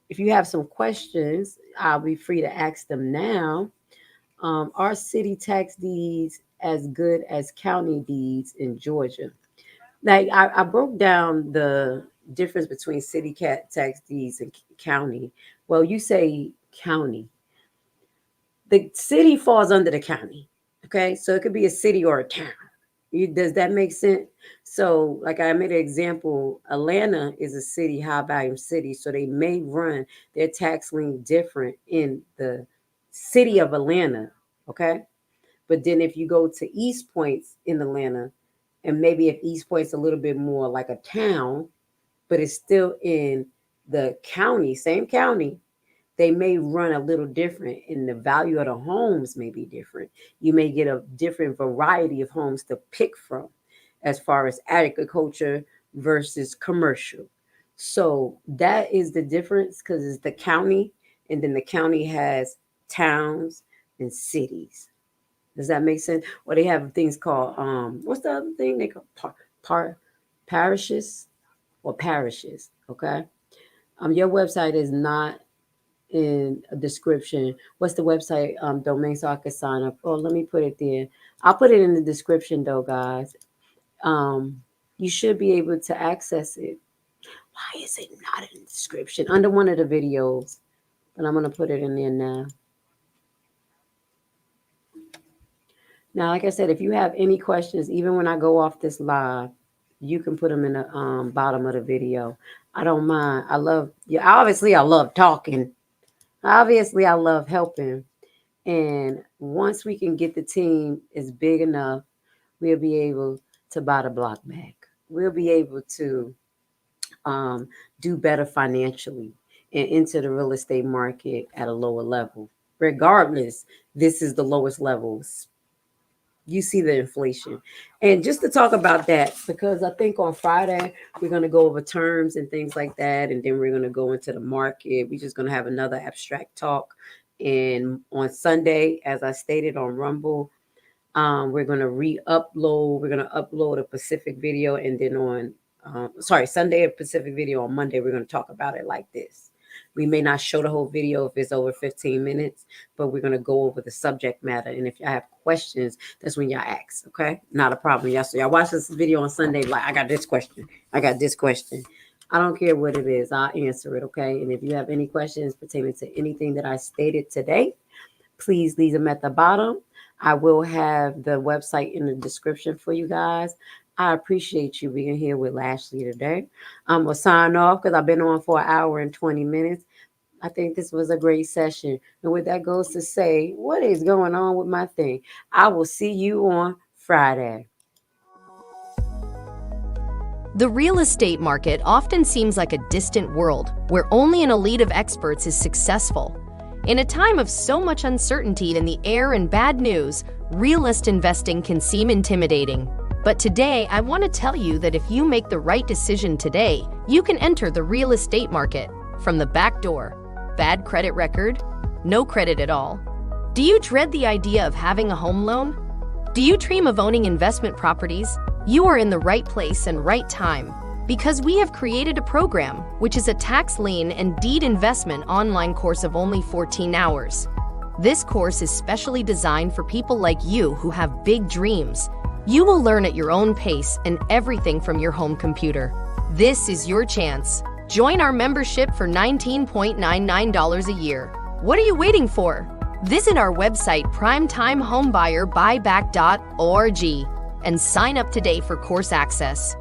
If you have some questions, I'll be free to ask them now. Are city tax deeds as good as county deeds in Georgia? Like I broke down the difference between city tax deeds and county. Well, you say county. The city falls under the county. Okay, so it could be a city or a town. Does that make sense? So, like I made an example, Atlanta is a city, high volume city, so they may run their tax lien different in the city of Atlanta. Okay, but then if you go to East Points in Atlanta, and maybe if East Point's a little bit more like a town, but it's still in the county, same county, they may run a little different and the value of the homes may be different. You may get a different variety of homes to pick from as far as agriculture versus commercial. So that is the difference because it's the county and then the county has towns and cities. Does that make sense? Or they have things called what's the other thing they call parishes or parishes, okay? Your website is not in a description. What's the website domain so I can sign up? Oh, let me put it there. I'll put it in the description though, guys. You should be able to access it. Why is it not in the description? Under one of the videos. But I'm gonna put it in there now. Now, like I said, if you have any questions, even when I go off this live, you can put them in the bottom of the video. I don't mind. I love you. Obviously, I love talking. Obviously, I love helping. And once we can get the team is big enough, we'll be able to buy the block back. We'll be able to do better financially and enter the real estate market at a lower level. Regardless, this is the lowest levels. You see the inflation. And just to talk about that, because I think on Friday, we're going to go over terms and things like that. And then we're going to go into the market. We're just going to have another abstract talk. And on Sunday, as I stated on Rumble, we're going to re-upload. We're going to upload a Pacific video. And then on, Sunday, a Pacific video. On Monday, we're going to talk about it like this. We may not show the whole video if it's over 15 minutes, but we're going to go over the subject matter. And if y'all have questions, that's when y'all ask, okay? Not a problem. Y'all, so y'all watch this video on Sunday, like, I got this question. I got this question. I don't care what it is. I'll answer it, okay? And if you have any questions pertaining to anything that I stated today, please leave them at the bottom. I will have the website in the description for you guys. I appreciate you being here with Lashley today. I'm going to sign off because I've been on for 1 hour and 20 minutes. I think this was a great session. And with that goes to say, what is going on with my thing? I will see you on Friday. The real estate market often seems like a distant world where only an elite of experts is successful. In a time of so much uncertainty in the air and bad news, realist investing can seem intimidating. But today, I want to tell you that if you make the right decision today, you can enter the real estate market from the back door. Bad credit record? No credit at all? Do you dread the idea of having a home loan? Do you dream of owning investment properties? You are in the right place and right time because we have created a program which is a tax lien and deed investment online course of only 14 hours. This course is specially designed for people like you who have big dreams. You will learn at your own pace and everything from your home computer. This is your chance. Join our membership for $19.99 a year. What are you waiting for? Visit our website primetimehomebuyerBuyback.org and sign up today for course access.